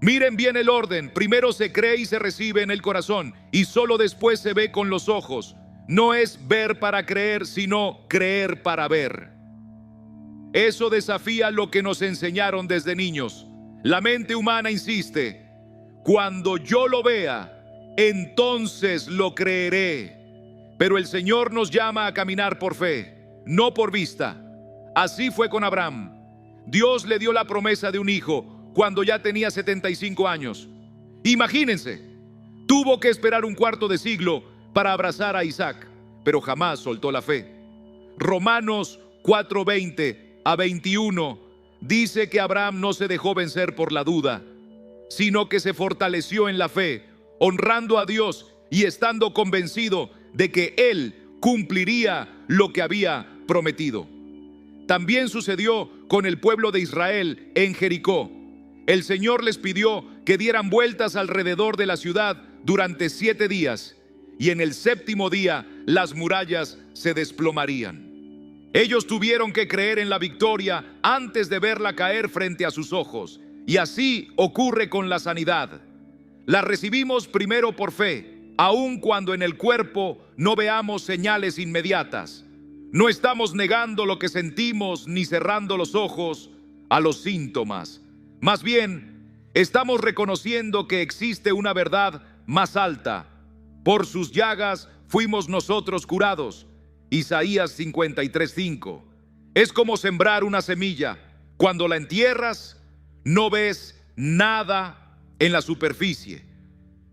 Miren bien el orden: primero se cree y se recibe en el corazón, y solo después se ve con los ojos. No es ver para creer, sino creer para ver. Eso desafía lo que nos enseñaron desde niños. La mente humana insiste: cuando yo lo vea, entonces lo creeré. Pero el Señor nos llama a caminar por fe, no por vista. Así fue con Abraham. Dios le dio la promesa de un hijo cuando ya tenía 75 años. Imagínense, tuvo que esperar un cuarto de siglo para abrazar a Isaac, pero jamás soltó la fe. Romanos 4:20-21 dice que Abraham no se dejó vencer por la duda, sino que se fortaleció en la fe, honrando a Dios y estando convencido de que Él cumpliría lo que había prometido. También sucedió con el pueblo de Israel en Jericó. El Señor les pidió que dieran vueltas alrededor de la ciudad durante 7 días, y en el 7º día las murallas se desplomarían. Ellos tuvieron que creer en la victoria antes de verla caer frente a sus ojos. Y así ocurre con la sanidad. La recibimos primero por fe, aun cuando en el cuerpo no veamos señales inmediatas. No estamos negando lo que sentimos ni cerrando los ojos a los síntomas. Más bien, estamos reconociendo que existe una verdad más alta. Por sus llagas fuimos nosotros curados. Isaías 53:5. Es como sembrar una semilla. Cuando la entierras, no ves nada en la superficie,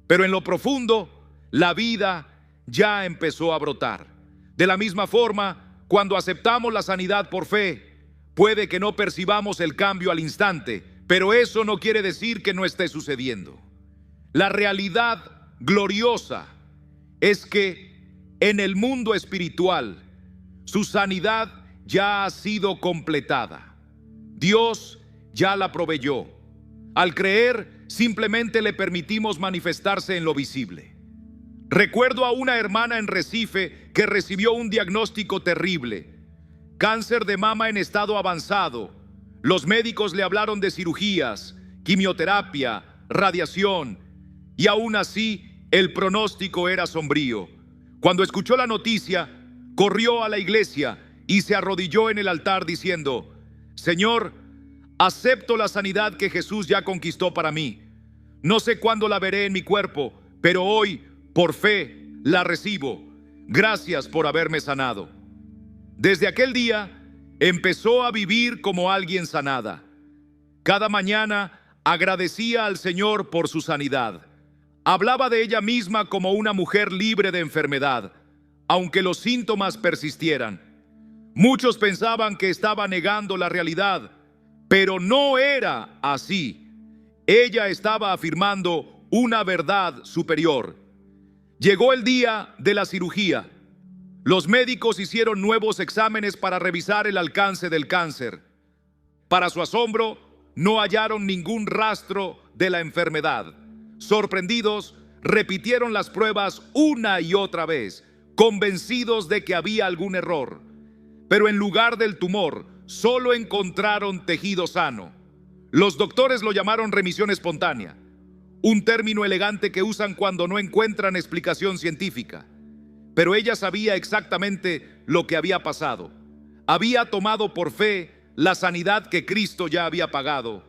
pero en lo profundo, la vida ya empezó a brotar. De la misma forma, cuando aceptamos la sanidad por fe, puede que no percibamos el cambio al instante, pero eso no quiere decir que no esté sucediendo. La realidad gloriosa es que en el mundo espiritual, su sanidad ya ha sido completada. Dios ya la proveyó. Al creer, simplemente le permitimos manifestarse en lo visible. Recuerdo a una hermana en Recife que recibió un diagnóstico terrible: cáncer de mama en estado avanzado. Los médicos le hablaron de cirugías, quimioterapia, radiación, y aún así el pronóstico era sombrío. Cuando escuchó la noticia, corrió a la iglesia y se arrodilló en el altar diciendo: Señor, acepto la sanidad que Jesús ya conquistó para mí. No sé cuándo la veré en mi cuerpo, pero hoy, por fe, la recibo. Gracias por haberme sanado. Desde aquel día, empezó a vivir como alguien sanada. Cada mañana agradecía al Señor por su sanidad. Hablaba de ella misma como una mujer libre de enfermedad, aunque los síntomas persistieran. Muchos pensaban que estaba negando la realidad, pero no era así. Ella estaba afirmando una verdad superior. Llegó el día de la cirugía. Los médicos hicieron nuevos exámenes para revisar el alcance del cáncer. Para su asombro, no hallaron ningún rastro de la enfermedad. Sorprendidos, repitieron las pruebas una y otra vez, convencidos de que había algún error. Pero en lugar del tumor, solo encontraron tejido sano. Los doctores lo llamaron remisión espontánea, un término elegante que usan cuando no encuentran explicación científica. Pero ella sabía exactamente lo que había pasado. Había tomado por fe la sanidad que Cristo ya había pagado,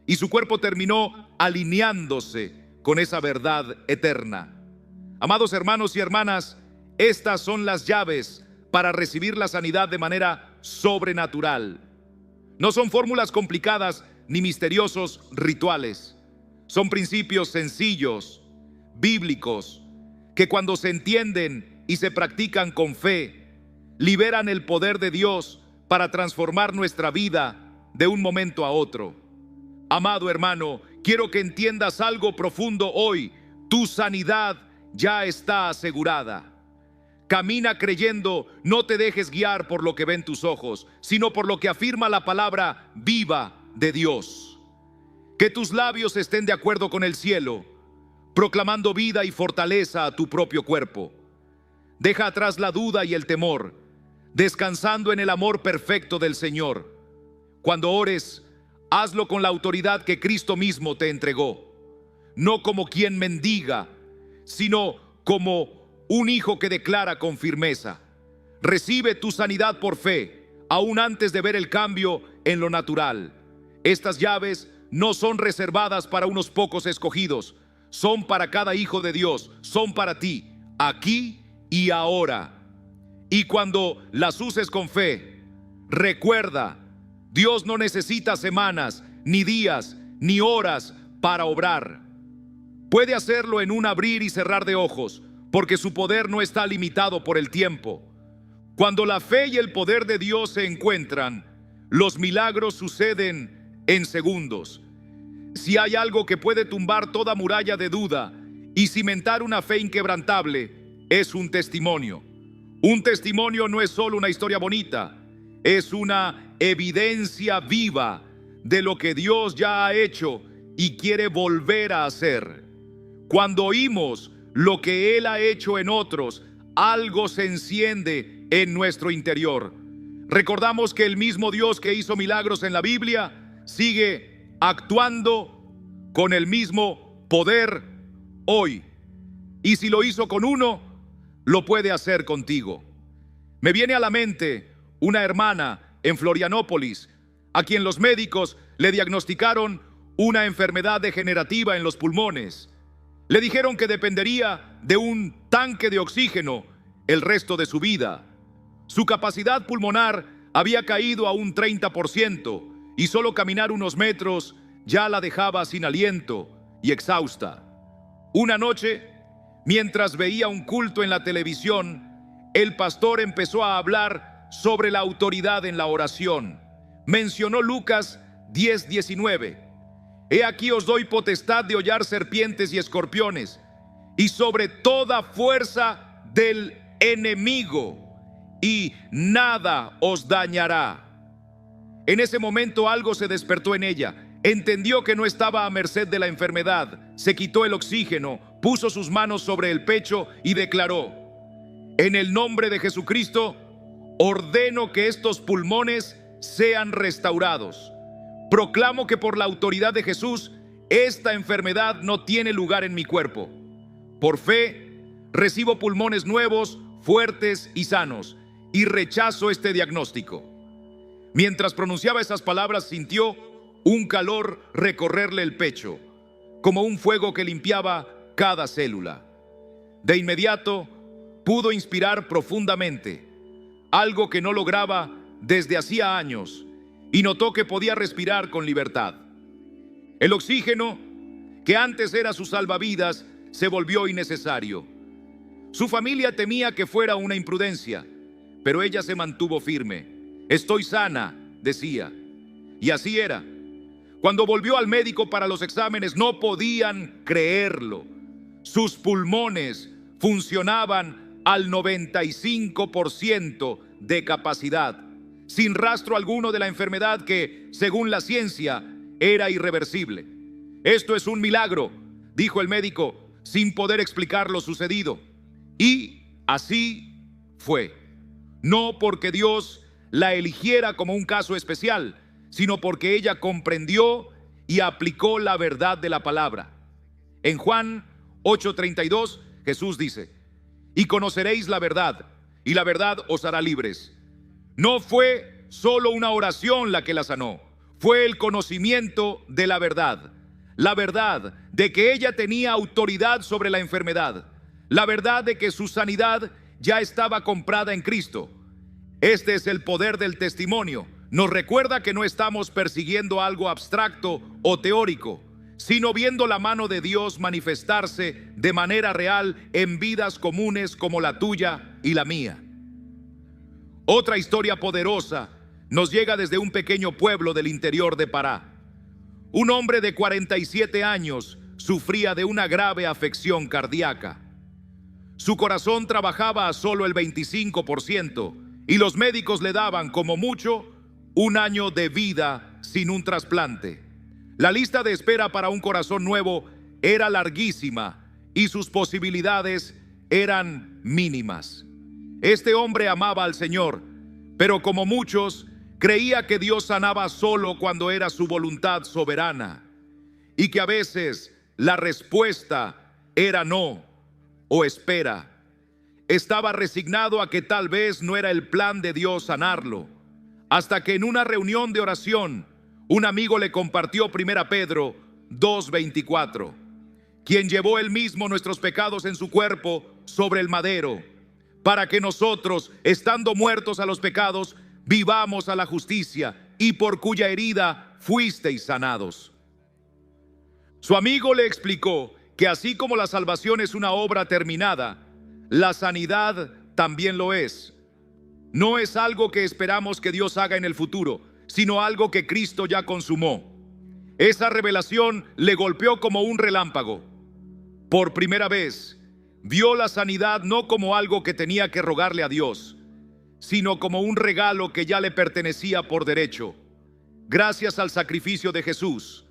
y su cuerpo terminó alineándose con esa verdad eterna. Amados hermanos y hermanas, estas son las llaves para recibir la sanidad de manera sobrenatural. No son fórmulas complicadas ni misteriosos rituales. Son principios sencillos, bíblicos, que cuando se entienden y se practican con fe, liberan el poder de Dios para transformar nuestra vida de un momento a otro. Amado hermano, quiero que entiendas algo profundo hoy. Tu sanidad ya está asegurada. Camina creyendo, no te dejes guiar por lo que ven tus ojos, sino por lo que afirma la palabra viva de Dios. Que tus labios estén de acuerdo con el cielo, proclamando vida y fortaleza a tu propio cuerpo. Deja atrás la duda y el temor, descansando en el amor perfecto del Señor. Cuando ores, hazlo con la autoridad que Cristo mismo te entregó, no como quien mendiga, sino como un hijo que declara con firmeza. Recibe tu sanidad por fe, aún antes de ver el cambio en lo natural. Estas llaves no son reservadas para unos pocos escogidos, son para cada hijo de Dios, son para ti, aquí y ahora. Y cuando las uses con fe, recuerda, Dios no necesita semanas, ni días, ni horas para obrar. Puede hacerlo en un abrir y cerrar de ojos, porque su poder no está limitado por el tiempo. Cuando la fe y el poder de Dios se encuentran, los milagros suceden en segundos. Si hay algo que puede tumbar toda muralla de duda y cimentar una fe inquebrantable, es un testimonio. Un testimonio no es solo una historia bonita, es una evidencia viva de lo que Dios ya ha hecho y quiere volver a hacer. Cuando oímos lo que Él ha hecho en otros, algo se enciende en nuestro interior. Recordamos que el mismo Dios que hizo milagros en la Biblia sigue actuando con el mismo poder hoy. Y si lo hizo con uno, lo puede hacer contigo. Me viene a la mente una hermana en Florianópolis, a quien los médicos le diagnosticaron una enfermedad degenerativa en los pulmones. Le dijeron que dependería de un tanque de oxígeno el resto de su vida. Su capacidad pulmonar había caído a un 30% y solo caminar unos metros ya la dejaba sin aliento y exhausta. Una noche, mientras veía un culto en la televisión, el pastor empezó a hablar sobre la autoridad en la oración. Mencionó Lucas 10:19. He aquí os doy potestad de hollar serpientes y escorpiones, y sobre toda fuerza del enemigo, y nada os dañará. En ese momento algo se despertó en ella. Entendió que no estaba a merced de la enfermedad. Se quitó el oxígeno, puso sus manos sobre el pecho y declaró: en el nombre de Jesucristo, ordeno que estos pulmones sean restaurados. Proclamo que por la autoridad de Jesús, esta enfermedad no tiene lugar en mi cuerpo. Por fe, recibo pulmones nuevos, fuertes y sanos, y rechazo este diagnóstico. Mientras pronunciaba esas palabras, sintió un calor recorrerle el pecho, como un fuego que limpiaba cada célula. De inmediato, pudo inspirar profundamente, algo que no lograba desde hacía años, y notó que podía respirar con libertad. El oxígeno, que antes era su salvavidas, se volvió innecesario. Su familia temía que fuera una imprudencia, pero ella se mantuvo firme. Estoy sana, decía. Y así era. Cuando volvió al médico para los exámenes, no podían creerlo. Sus pulmones funcionaban al 95% de capacidad, sin rastro alguno de la enfermedad que, según la ciencia, era irreversible. Esto es un milagro, dijo el médico, sin poder explicar lo sucedido. Y así fue. No porque Dios la eligiera como un caso especial, sino porque ella comprendió y aplicó la verdad de la palabra. En Juan 8:32, Jesús dice: y conoceréis la verdad, y la verdad os hará libres. No fue solo una oración la que la sanó, fue el conocimiento de la verdad de que ella tenía autoridad sobre la enfermedad, la verdad de que su sanidad ya estaba comprada en Cristo. Este es el poder del testimonio. Nos recuerda que no estamos persiguiendo algo abstracto o teórico, sino viendo la mano de Dios manifestarse de manera real en vidas comunes como la tuya y la mía. Otra historia poderosa nos llega desde un pequeño pueblo del interior de Pará. Un hombre de 47 años sufría de una grave afección cardíaca. Su corazón trabajaba a solo el 25% y los médicos le daban como mucho 1 año de vida sin un trasplante. La lista de espera para un corazón nuevo era larguísima y sus posibilidades eran mínimas. Este hombre amaba al Señor, pero como muchos, creía que Dios sanaba solo cuando era su voluntad soberana y que a veces la respuesta era no o espera. Estaba resignado a que tal vez no era el plan de Dios sanarlo, hasta que en una reunión de oración, un amigo le compartió 1 Pedro 2:24, quien llevó él mismo nuestros pecados en su cuerpo sobre el madero, para que nosotros, estando muertos a los pecados, vivamos a la justicia, y por cuya herida fuisteis sanados. Su amigo le explicó que así como la salvación es una obra terminada, la sanidad también lo es. No es algo que esperamos que Dios haga en el futuro, sino algo que Cristo ya consumó. Esa revelación le golpeó como un relámpago. Por primera vez, vio la sanidad no como algo que tenía que rogarle a Dios, sino como un regalo que ya le pertenecía por derecho, gracias al sacrificio de Jesús.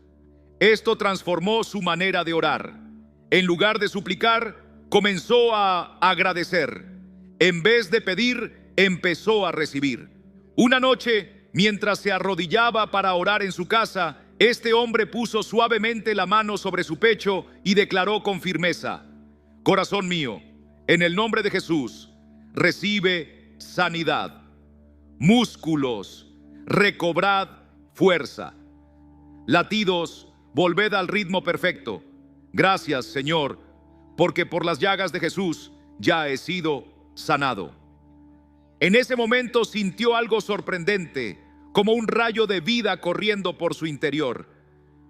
Esto transformó su manera de orar. En lugar de suplicar, comenzó a agradecer. En vez de pedir, empezó a recibir. Una noche, mientras se arrodillaba para orar en su casa, Este hombre puso suavemente la mano sobre su pecho y declaró con firmeza: corazón mío, en el nombre de Jesús, recibe sanidad. Músculos, recobrad fuerza. Latidos, volved al ritmo perfecto. Gracias, Señor, porque por las llagas de Jesús ya he sido sanado. En ese momento sintió algo sorprendente, como un rayo de vida corriendo por su interior.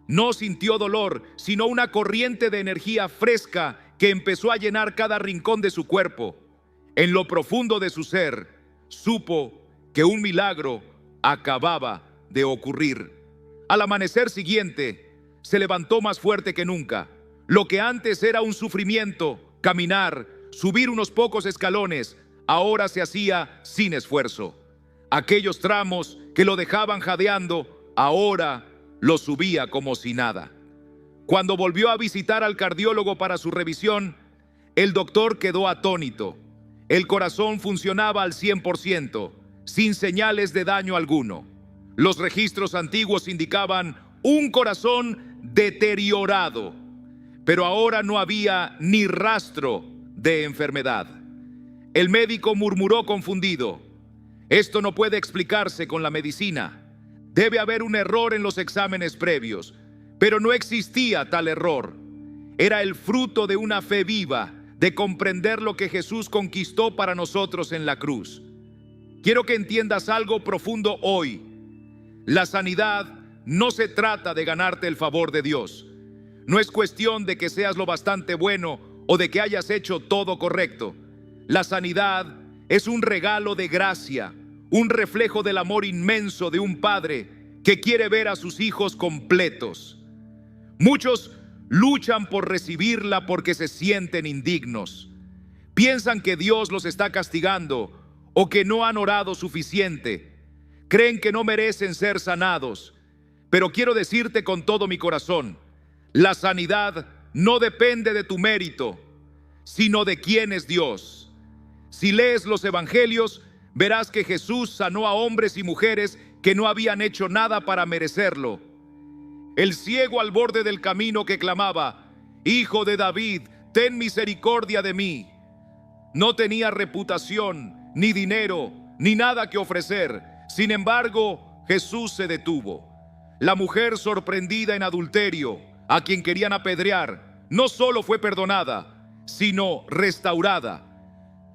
No sintió dolor, sino una corriente de energía fresca que empezó a llenar cada rincón de su cuerpo. En lo profundo de su ser, supo que un milagro acababa de ocurrir. Al amanecer siguiente, se levantó más fuerte que nunca. Lo que antes era un sufrimiento, caminar, subir unos pocos escalones, ahora se hacía sin esfuerzo. Aquellos tramos que lo dejaban jadeando, ahora los subía como si nada. Cuando volvió a visitar al cardiólogo para su revisión, el doctor quedó atónito. El corazón funcionaba al 100%, sin señales de daño alguno. Los registros antiguos indicaban un corazón deteriorado, pero ahora no había ni rastro de enfermedad. El médico murmuró confundido: esto no puede explicarse con la medicina. Debe haber un error en los exámenes previos. Pero no existía tal error. Era el fruto de una fe viva, de comprender lo que Jesús conquistó para nosotros en la cruz. Quiero que entiendas algo profundo hoy. La sanidad no se trata de ganarte el favor de Dios. No es cuestión de que seas lo bastante bueno o de que hayas hecho todo correcto. La sanidad es un regalo de gracia, un reflejo del amor inmenso de un padre que quiere ver a sus hijos completos. Muchos luchan por recibirla porque se sienten indignos. Piensan que Dios los está castigando o que no han orado suficiente. Creen que no merecen ser sanados. Pero quiero decirte con todo mi corazón, la sanidad no depende de tu mérito, sino de quién es Dios. Si lees los evangelios, verás que Jesús sanó a hombres y mujeres que no habían hecho nada para merecerlo. El ciego al borde del camino que clamaba: Hijo de David, ten misericordia de mí. No tenía reputación, ni dinero, ni nada que ofrecer. Sin embargo, Jesús se detuvo. La mujer sorprendida en adulterio, a quien querían apedrear, no solo fue perdonada, sino restaurada.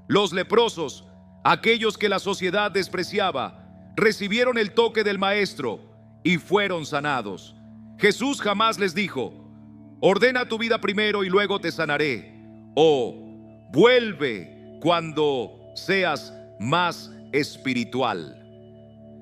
Los leprosos, aquellos que la sociedad despreciaba, recibieron el toque del Maestro y fueron sanados. Jesús jamás les dijo: ordena tu vida primero y luego te sanaré, o vuelve cuando seas más espiritual.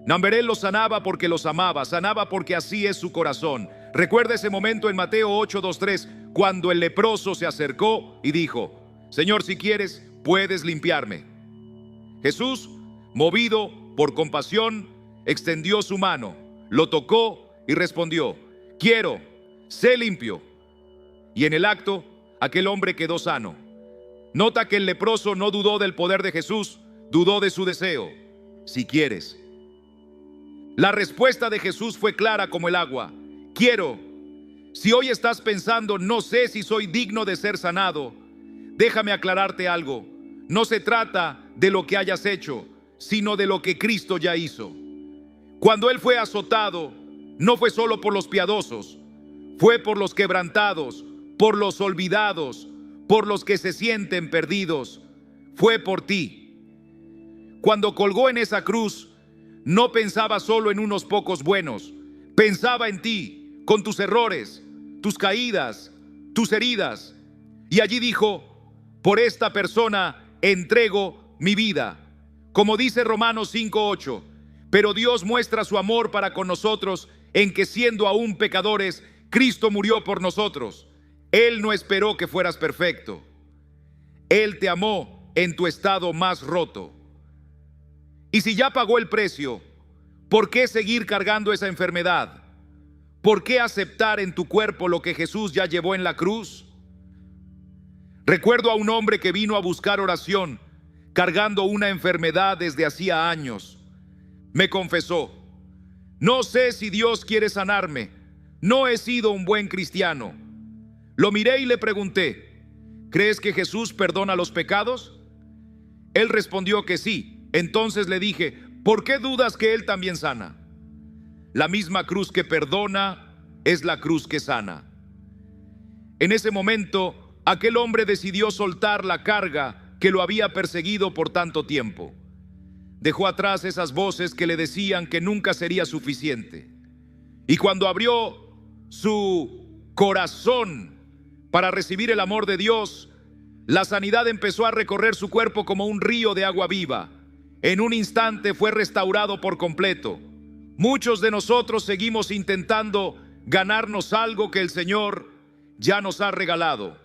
Namberé los sanaba porque los amaba, sanaba porque así es su corazón. Recuerda ese momento en Mateo 8:23, cuando el leproso se acercó y dijo: Señor, si quieres, puedes limpiarme. Jesús, movido por compasión, extendió su mano, lo tocó y respondió: quiero, sé limpio. Y en el acto, aquel hombre quedó sano. Nota que el leproso no dudó del poder de Jesús, dudó de su deseo: si quieres. La respuesta de Jesús fue clara como el agua: quiero. Si hoy estás pensando: no sé si soy digno de ser sanado, déjame aclararte algo. No se trata de lo que hayas hecho, sino de lo que Cristo ya hizo. Cuando Él fue azotado, no fue solo por los piadosos, fue por los quebrantados, por los olvidados, por los que se sienten perdidos. Fue por ti. Cuando colgó en esa cruz, no pensaba solo en unos pocos buenos, pensaba en ti, con tus errores, tus caídas, tus heridas. Y allí dijo: por esta persona entrego mi vida. Como dice Romanos 5:8, pero Dios muestra su amor para con nosotros en que, siendo aún pecadores, Cristo murió por nosotros. Él no esperó que fueras perfecto. Él te amó en tu estado más roto. Y si ya pagó el precio, ¿por qué seguir cargando esa enfermedad? ¿Por qué aceptar en tu cuerpo lo que Jesús ya llevó en la cruz? Recuerdo a un hombre que vino a buscar oración, cargando una enfermedad desde hacía años. Me confesó: no sé si Dios quiere sanarme, no he sido un buen cristiano. Lo miré y le pregunté, ¿crees que Jesús perdona los pecados? Él respondió que sí. Entonces le dije, ¿por qué dudas que Él también sana? La misma cruz que perdona es la cruz que sana. En ese momento, aquel hombre decidió soltar la carga que lo había perseguido por tanto tiempo. Dejó atrás esas voces que le decían que nunca sería suficiente. Y cuando abrió su corazón para recibir el amor de Dios, la sanidad empezó a recorrer su cuerpo como un río de agua viva. En un instante fue restaurado por completo. Muchos de nosotros seguimos intentando ganarnos algo que el Señor ya nos ha regalado.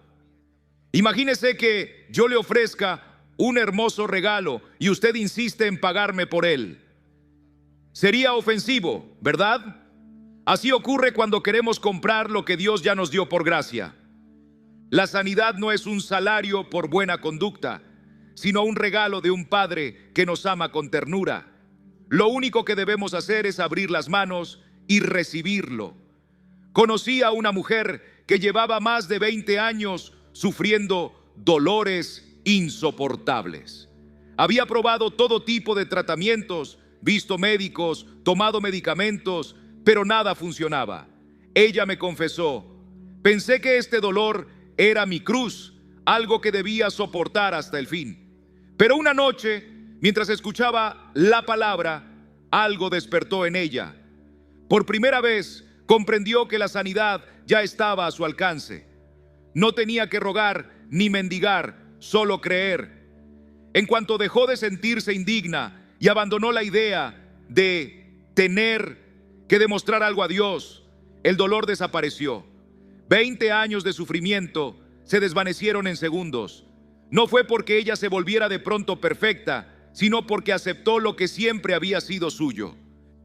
Imagínese que yo le ofrezca un hermoso regalo y usted insiste en pagarme por él. Sería ofensivo, ¿verdad? Así ocurre cuando queremos comprar lo que Dios ya nos dio por gracia. La sanidad no es un salario por buena conducta, sino un regalo de un Padre que nos ama con ternura. Lo único que debemos hacer es abrir las manos y recibirlo. Conocí a una mujer que llevaba más de 20 años sufriendo dolores insoportables. Había probado todo tipo de tratamientos, visto médicos, tomado medicamentos, pero nada funcionaba. Ella me confesó, pensé que este dolor era mi cruz, algo que debía soportar hasta el fin. Pero una noche, mientras escuchaba la palabra, algo despertó en ella. Por primera vez comprendió que la sanidad ya estaba a su alcance. No tenía que rogar ni mendigar, solo creer. En cuanto dejó de sentirse indigna y abandonó la idea de tener que demostrar algo a Dios, el dolor desapareció. 20 años de sufrimiento se desvanecieron en segundos. No fue porque ella se volviera de pronto perfecta, sino porque aceptó lo que siempre había sido suyo.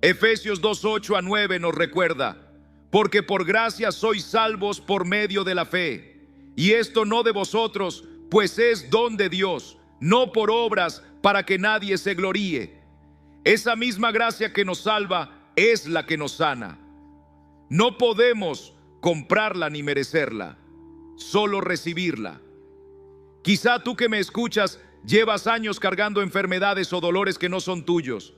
Efesios 2:8-9 nos recuerda, porque por gracia sois salvos por medio de la fe, y esto no de vosotros, pues es don de Dios, no por obras para que nadie se gloríe. Esa misma gracia que nos salva es la que nos sana. No podemos comprarla ni merecerla, solo recibirla. Quizá tú que me escuchas llevas años cargando enfermedades o dolores que no son tuyos.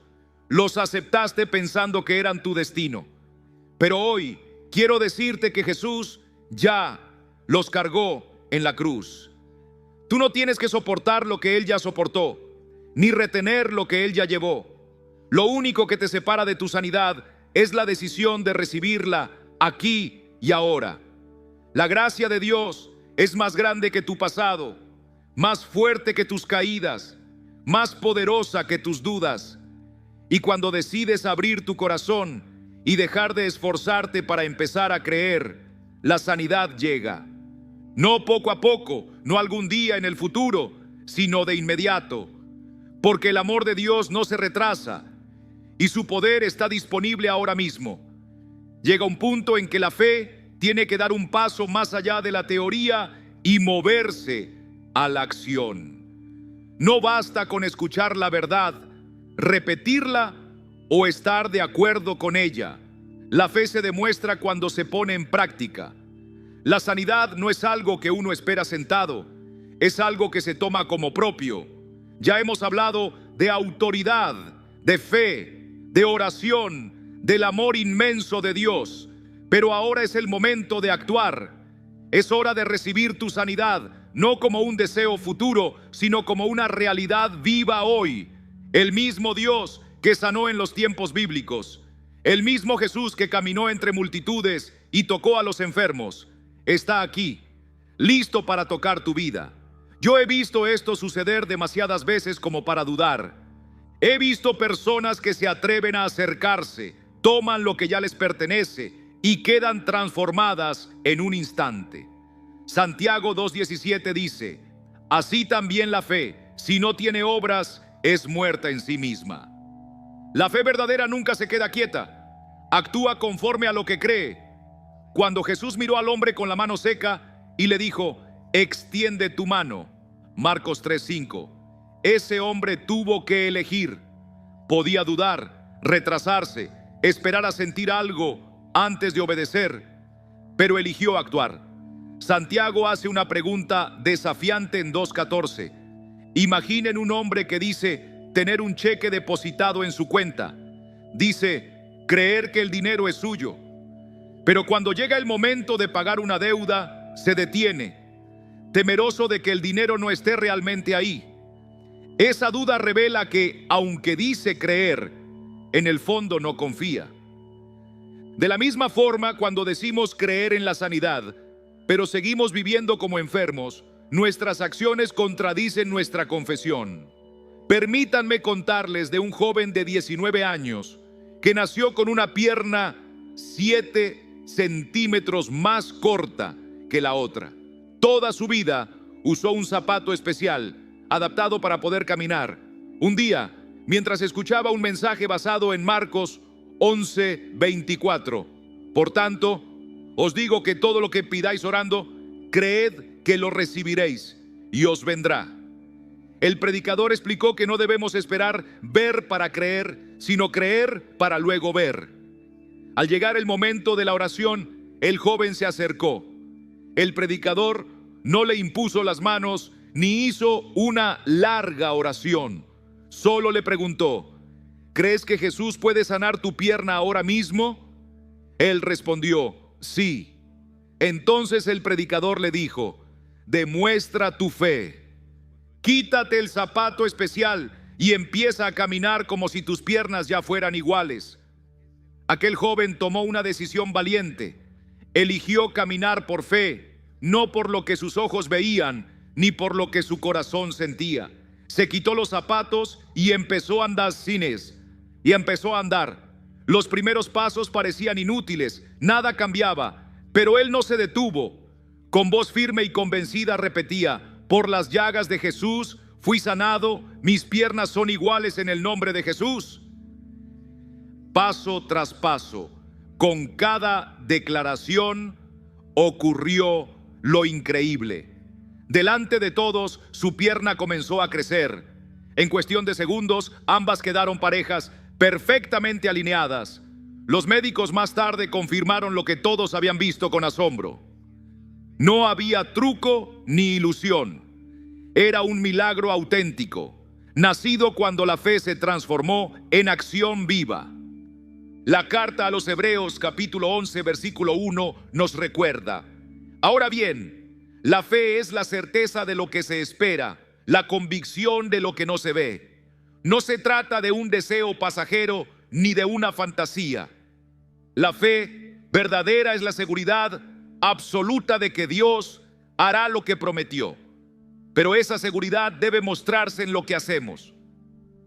Los aceptaste pensando que eran tu destino. Pero hoy quiero decirte que Jesús ya los cargó en la cruz. Tú no tienes que soportar lo que Él ya soportó, ni retener lo que Él ya llevó. Lo único que te separa de tu sanidad es la decisión de recibirla aquí y ahora. La gracia de Dios es más grande que tu pasado, más fuerte que tus caídas, más poderosa que tus dudas. Y cuando decides abrir tu corazón y dejar de esforzarte para empezar a creer, la sanidad llega. No poco a poco, no algún día en el futuro, sino de inmediato. Porque el amor de Dios no se retrasa y su poder está disponible ahora mismo. Llega un punto en que la fe tiene que dar un paso más allá de la teoría y moverse a la acción. No basta con escuchar la verdad, repetirla o estar de acuerdo con ella. La fe se demuestra cuando se pone en práctica. La sanidad no es algo que uno espera sentado, es algo que se toma como propio. Ya hemos hablado de autoridad, de fe, de oración, del amor inmenso de Dios, pero ahora es el momento de actuar. Es hora de recibir tu sanidad, no como un deseo futuro, sino como una realidad viva hoy. El mismo Dios que sanó en los tiempos bíblicos, el mismo Jesús que caminó entre multitudes y tocó a los enfermos, está aquí, listo para tocar tu vida. Yo he visto esto suceder demasiadas veces como para dudar. He visto personas que se atreven a acercarse, toman lo que ya les pertenece y quedan transformadas en un instante. Santiago 2:17 dice, así también la fe, si no tiene obras, es muerta en sí misma. La fe verdadera nunca se queda quieta, actúa conforme a lo que cree. Cuando Jesús miró al hombre con la mano seca y le dijo, extiende tu mano, Marcos 3:5, ese hombre tuvo que elegir. Podía dudar, retrasarse, esperar a sentir algo antes de obedecer, pero eligió actuar. Santiago hace una pregunta desafiante en 2:14. Imaginen un hombre que dice tener un cheque depositado en su cuenta. Dice creer que el dinero es suyo. Pero cuando llega el momento de pagar una deuda, se detiene, temeroso de que el dinero no esté realmente ahí. Esa duda revela que, aunque dice creer, en el fondo no confía. De la misma forma, cuando decimos creer en la sanidad, pero seguimos viviendo como enfermos, nuestras acciones contradicen nuestra confesión. Permítanme contarles de un joven de 19 años que nació con una pierna 7 centímetros más corta que la otra. Toda su vida usó un zapato especial, adaptado para poder caminar. Un día, mientras escuchaba un mensaje basado en Marcos 11:24, por tanto, os digo que todo lo que pidáis orando, creed que lo recibiréis y os vendrá. El predicador explicó que no debemos esperar ver para creer, sino creer para luego ver. Al llegar el momento de la oración, el joven se acercó. El predicador no le impuso las manos ni hizo una larga oración. Solo le preguntó: ¿crees que Jesús puede sanar tu pierna ahora mismo? Él respondió: sí. Entonces el predicador le dijo: demuestra tu fe. Quítate el zapato especial y empieza a caminar como si tus piernas ya fueran iguales. Aquel joven tomó una decisión valiente. Eligió caminar por fe, no por lo que sus ojos veían, ni por lo que su corazón sentía. Se quitó los zapatos y empezó a andar y empezó a andar. Los primeros pasos parecían inútiles, nada cambiaba, pero él no se detuvo. Con voz firme y convencida repetía: por las llagas de Jesús fui sanado, mis piernas son iguales en el nombre de Jesús. Paso tras paso, con cada declaración, ocurrió lo increíble. Delante de todos, su pierna comenzó a crecer. En cuestión de segundos, ambas quedaron parejas, perfectamente alineadas. Los médicos más tarde confirmaron lo que todos habían visto con asombro. No había truco ni ilusión. Era un milagro auténtico, nacido cuando la fe se transformó en acción viva. La carta a los Hebreos, capítulo 11, versículo 1, nos recuerda: ahora bien, la fe es la certeza de lo que se espera, la convicción de lo que no se ve. No se trata de un deseo pasajero ni de una fantasía. La fe verdadera es la seguridad absoluta de que Dios hará lo que prometió. Pero esa seguridad debe mostrarse en lo que hacemos.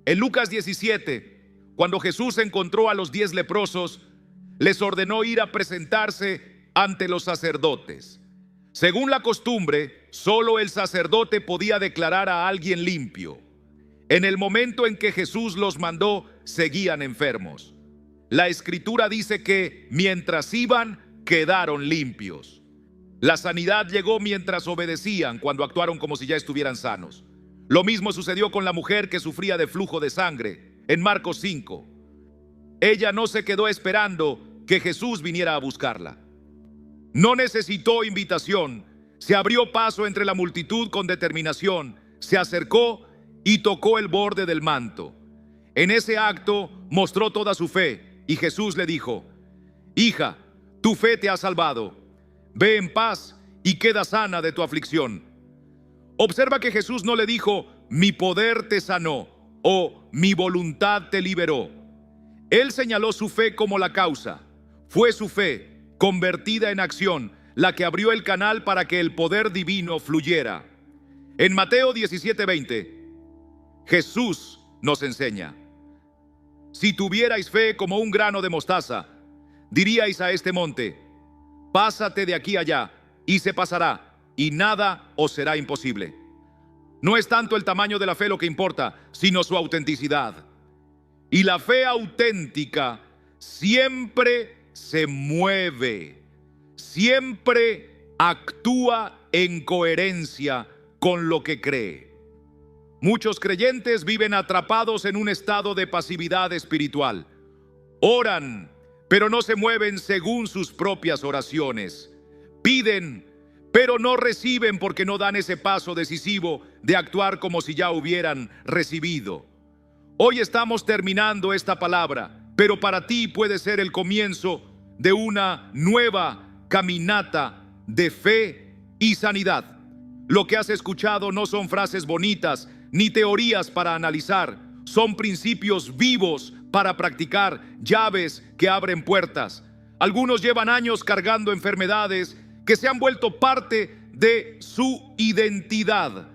En Lucas 17, cuando Jesús encontró a los 10 leprosos, les ordenó ir a presentarse ante los sacerdotes. Según la costumbre, solo el sacerdote podía declarar a alguien limpio. En el momento en que Jesús los mandó, seguían enfermos. La Escritura dice que mientras iban, quedaron limpios. La sanidad llegó mientras obedecían, cuando actuaron como si ya estuvieran sanos. Lo mismo sucedió con la mujer que sufría de flujo de sangre, en Marcos 5. Ella no se quedó esperando que Jesús viniera a buscarla. No necesitó invitación. Se abrió paso entre la multitud con determinación. Se acercó y tocó el borde del manto. En ese acto mostró toda su fe y Jesús le dijo: hija, tu fe te ha salvado. Ve en paz y queda sana de tu aflicción. Observa que Jesús no le dijo: mi poder te sanó o mi voluntad te liberó. Él señaló su fe como la causa. Fue su fe, convertida en acción, la que abrió el canal para que el poder divino fluyera. En Mateo 17:20, Jesús nos enseña: si tuvierais fe como un grano de mostaza, diríais a este monte: pásate de aquí allá, y se pasará, y nada os será imposible. No es tanto el tamaño de la fe lo que importa, sino su autenticidad. Y la fe auténtica siempre se mueve, siempre actúa en coherencia con lo que cree. Muchos creyentes viven atrapados en un estado de pasividad espiritual. Oran, pero no se mueven según sus propias oraciones. Piden, pero no reciben porque no dan ese paso decisivo de actuar como si ya hubieran recibido. Hoy estamos terminando esta palabra, pero para ti puede ser el comienzo de una nueva caminata de fe y sanidad. Lo que has escuchado no son frases bonitas ni teorías para analizar, son principios vivos para practicar, llaves que abren puertas. Algunos llevan años cargando enfermedades que se han vuelto parte de su identidad.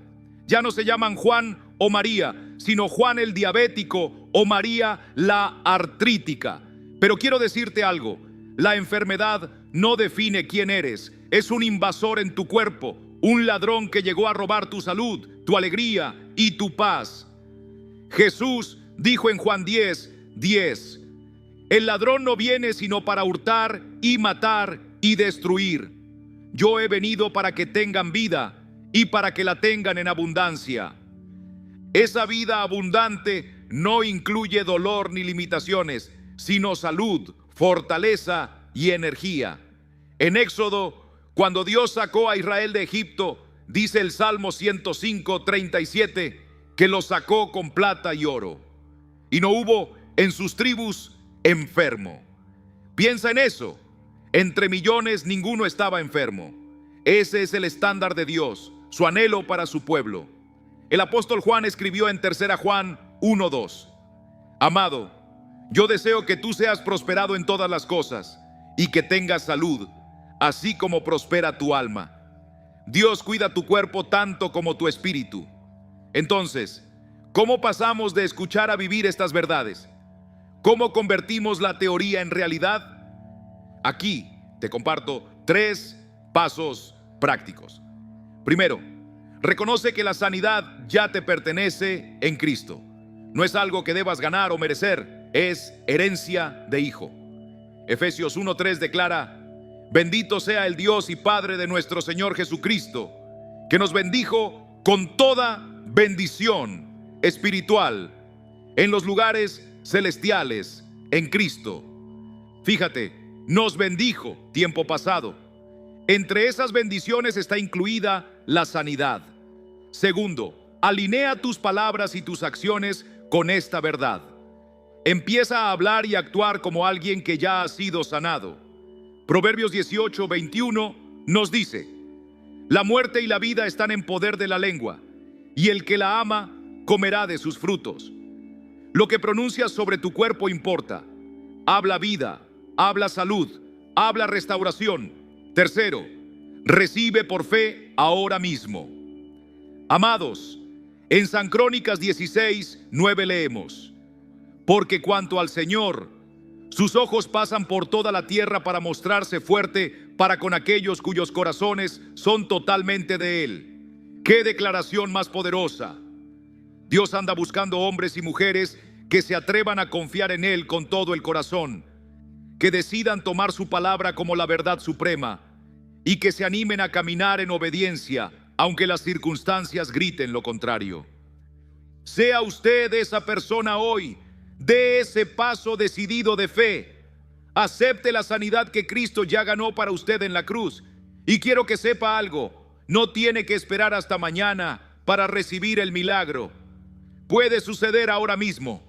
Ya no se llaman Juan o María, sino Juan el diabético o María la artrítica. Pero quiero decirte algo, la enfermedad no define quién eres, es un invasor en tu cuerpo, un ladrón que llegó a robar tu salud, tu alegría y tu paz. Jesús dijo en Juan 10:10, el ladrón no viene sino para hurtar y matar y destruir. Yo he venido para que tengan vida y para que la tengan en abundancia. Esa vida abundante no incluye dolor ni limitaciones, sino salud, fortaleza y energía. En Éxodo, cuando Dios sacó a Israel de Egipto, dice el Salmo 105:37, que los sacó con plata y oro. Y no hubo en sus tribus enfermo. Piensa en eso. Entre millones ninguno estaba enfermo. Ese es el estándar de Dios, su anhelo para su pueblo. El apóstol Juan escribió en 3 Juan 1:2, amado, yo deseo que tú seas prosperado en todas las cosas y que tengas salud, así como prospera tu alma. Dios cuida tu cuerpo tanto como tu espíritu. Entonces, ¿cómo pasamos de escuchar a vivir estas verdades? ¿Cómo convertimos la teoría en realidad? Aquí te comparto 3 pasos prácticos. Primero, reconoce que la sanidad ya te pertenece en Cristo. No es algo que debas ganar o merecer, es herencia de hijo. Efesios 1:3 declara, bendito sea el Dios y Padre de nuestro Señor Jesucristo, que nos bendijo con toda bendición espiritual en los lugares celestiales en Cristo. Fíjate, nos bendijo, tiempo pasado. Entre esas bendiciones está incluida la sanidad. Segundo, alinea tus palabras y tus acciones con esta verdad. Empieza a hablar y actuar como alguien que ya ha sido sanado. Proverbios 18:21 nos dice, la muerte y la vida están en poder de la lengua, y el que la ama comerá de sus frutos. Lo que pronuncias sobre tu cuerpo importa. Habla vida, habla salud, habla restauración. Tercero, recibe por fe ahora mismo. Amados, en San Crónicas 16:9 leemos, porque cuanto al Señor, sus ojos pasan por toda la tierra para mostrarse fuerte para con aquellos cuyos corazones son totalmente de Él. ¡Qué declaración más poderosa! Dios anda buscando hombres y mujeres que se atrevan a confiar en Él con todo el corazón, que decidan tomar su palabra como la verdad suprema y que se animen a caminar en obediencia, aunque las circunstancias griten lo contrario. Sea usted esa persona hoy. Dé ese paso decidido de fe. Acepte la sanidad que Cristo ya ganó para usted en la cruz. Y quiero que sepa algo, no tiene que esperar hasta mañana para recibir el milagro. Puede suceder ahora mismo.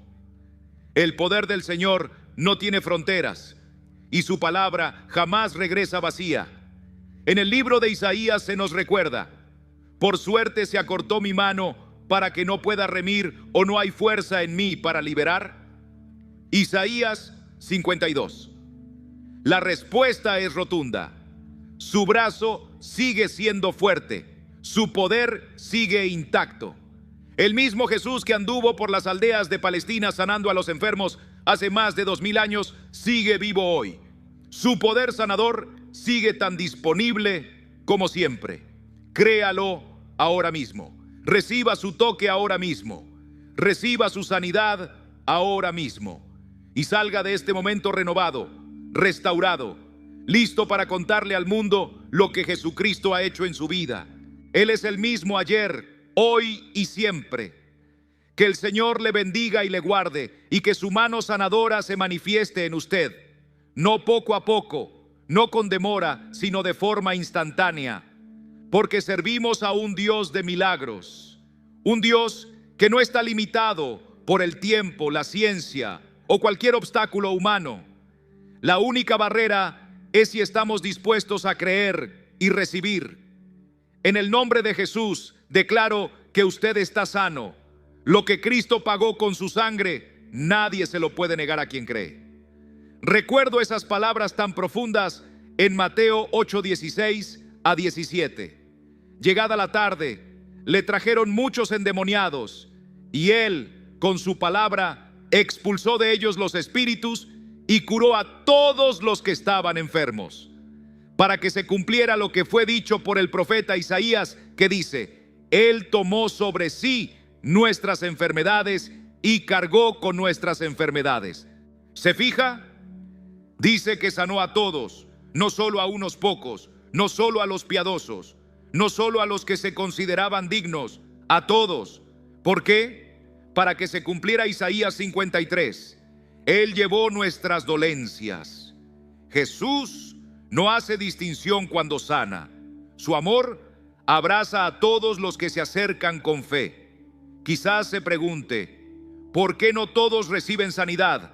El poder del Señor no tiene fronteras y su palabra jamás regresa vacía. En el libro de Isaías se nos recuerda, por suerte se acortó mi mano para que no pueda remir, o no hay fuerza en mí para liberar. Isaías 52. La respuesta es rotunda. Su brazo sigue siendo fuerte, su poder sigue intacto. El mismo Jesús que anduvo por las aldeas de Palestina sanando a los enfermos hace más de 2000 años, sigue vivo hoy. Su poder sanador sigue tan disponible como siempre. Créalo ahora mismo. Reciba su toque ahora mismo. Reciba su sanidad ahora mismo. Y salga de este momento renovado, restaurado, listo para contarle al mundo lo que Jesucristo ha hecho en su vida. Él es el mismo ayer, hoy y siempre. Que el Señor le bendiga y le guarde, y que su mano sanadora se manifieste en usted. No poco a poco, no con demora, sino de forma instantánea, porque servimos a un Dios de milagros, un Dios que no está limitado por el tiempo, la ciencia o cualquier obstáculo humano. La única barrera es si estamos dispuestos a creer y recibir. En el nombre de Jesús, declaro que usted está sano. Lo que Cristo pagó con su sangre, nadie se lo puede negar a quien cree. Recuerdo esas palabras tan profundas en Mateo 8:16 a 17. Llegada la tarde, le trajeron muchos endemoniados, y él, con su palabra, expulsó de ellos los espíritus y curó a todos los que estaban enfermos, para que se cumpliera lo que fue dicho por el profeta Isaías, que dice: Él tomó sobre sí nuestras enfermedades y cargó con nuestras enfermedades. ¿Se fija? Dice que sanó a todos, no solo a unos pocos, no solo a los piadosos, no solo a los que se consideraban dignos, a todos. ¿Por qué? Para que se cumpliera Isaías 53. Él llevó nuestras dolencias. Jesús no hace distinción cuando sana. Su amor abraza a todos los que se acercan con fe. Quizás se pregunte, ¿por qué no todos reciben sanidad?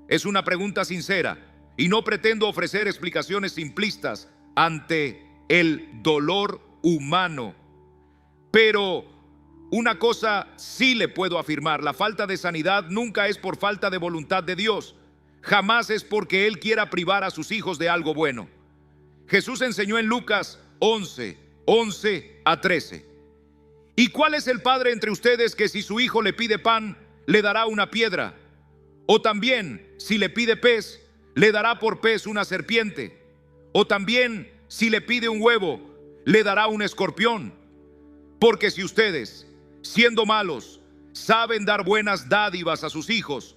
Es una pregunta sincera y no pretendo ofrecer explicaciones simplistas ante el dolor humano. Pero una cosa sí le puedo afirmar: la falta de sanidad nunca es por falta de voluntad de Dios. Jamás es porque Él quiera privar a sus hijos de algo bueno. Jesús enseñó en Lucas 11 a 13. ¿Y cuál es el padre entre ustedes que si su hijo le pide pan, le dará una piedra? O también, si le pide pez, le dará por pez una serpiente. O también, si le pide un huevo, le dará un escorpión. Porque si ustedes, siendo malos, saben dar buenas dádivas a sus hijos,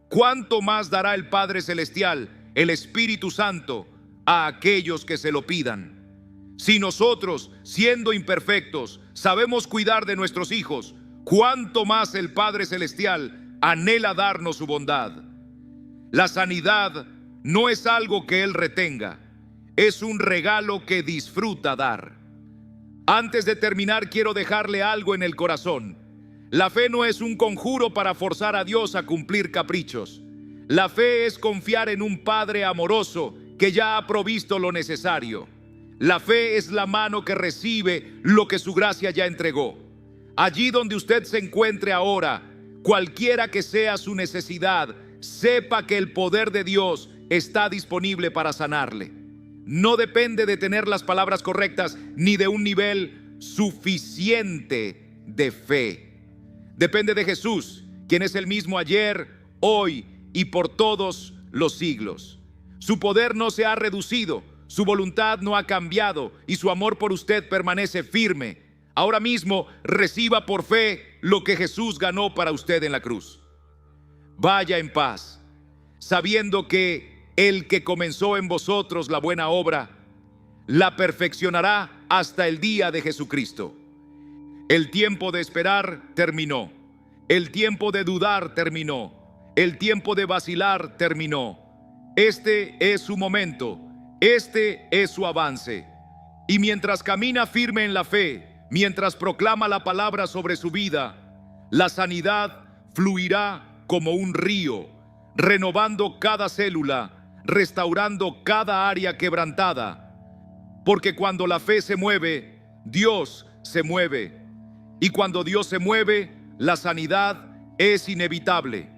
¿cuánto más dará el Padre Celestial, el Espíritu Santo, a aquellos que se lo pidan? Si nosotros, siendo imperfectos, sabemos cuidar de nuestros hijos, ¿cuánto más el Padre Celestial anhela darnos su bondad? La sanidad no es algo que Él retenga, es un regalo que disfruta dar. Antes de terminar, quiero dejarle algo en el corazón. La fe no es un conjuro para forzar a Dios a cumplir caprichos. La fe es confiar en un Padre amoroso que ya ha provisto lo necesario. La fe es la mano que recibe lo que su gracia ya entregó. Allí donde usted se encuentre ahora, cualquiera que sea su necesidad, sepa que el poder de Dios está disponible para sanarle. No depende de tener las palabras correctas ni de un nivel suficiente de fe. Depende de Jesús, quien es el mismo ayer, hoy y por todos los siglos. Su poder no se ha reducido, su voluntad no ha cambiado y su amor por usted permanece firme. Ahora mismo reciba por fe lo que Jesús ganó para usted en la cruz. Vaya en paz, sabiendo que el que comenzó en vosotros la buena obra, la perfeccionará hasta el día de Jesucristo. El tiempo de esperar terminó. El tiempo de dudar terminó. El tiempo de vacilar terminó. Este es su momento. Este es su avance. Y mientras camina firme en la fe, mientras proclama la palabra sobre su vida, la sanidad fluirá como un río, renovando cada célula, restaurando cada área quebrantada. Porque cuando la fe se mueve, Dios se mueve. Y cuando Dios se mueve, la sanidad es inevitable.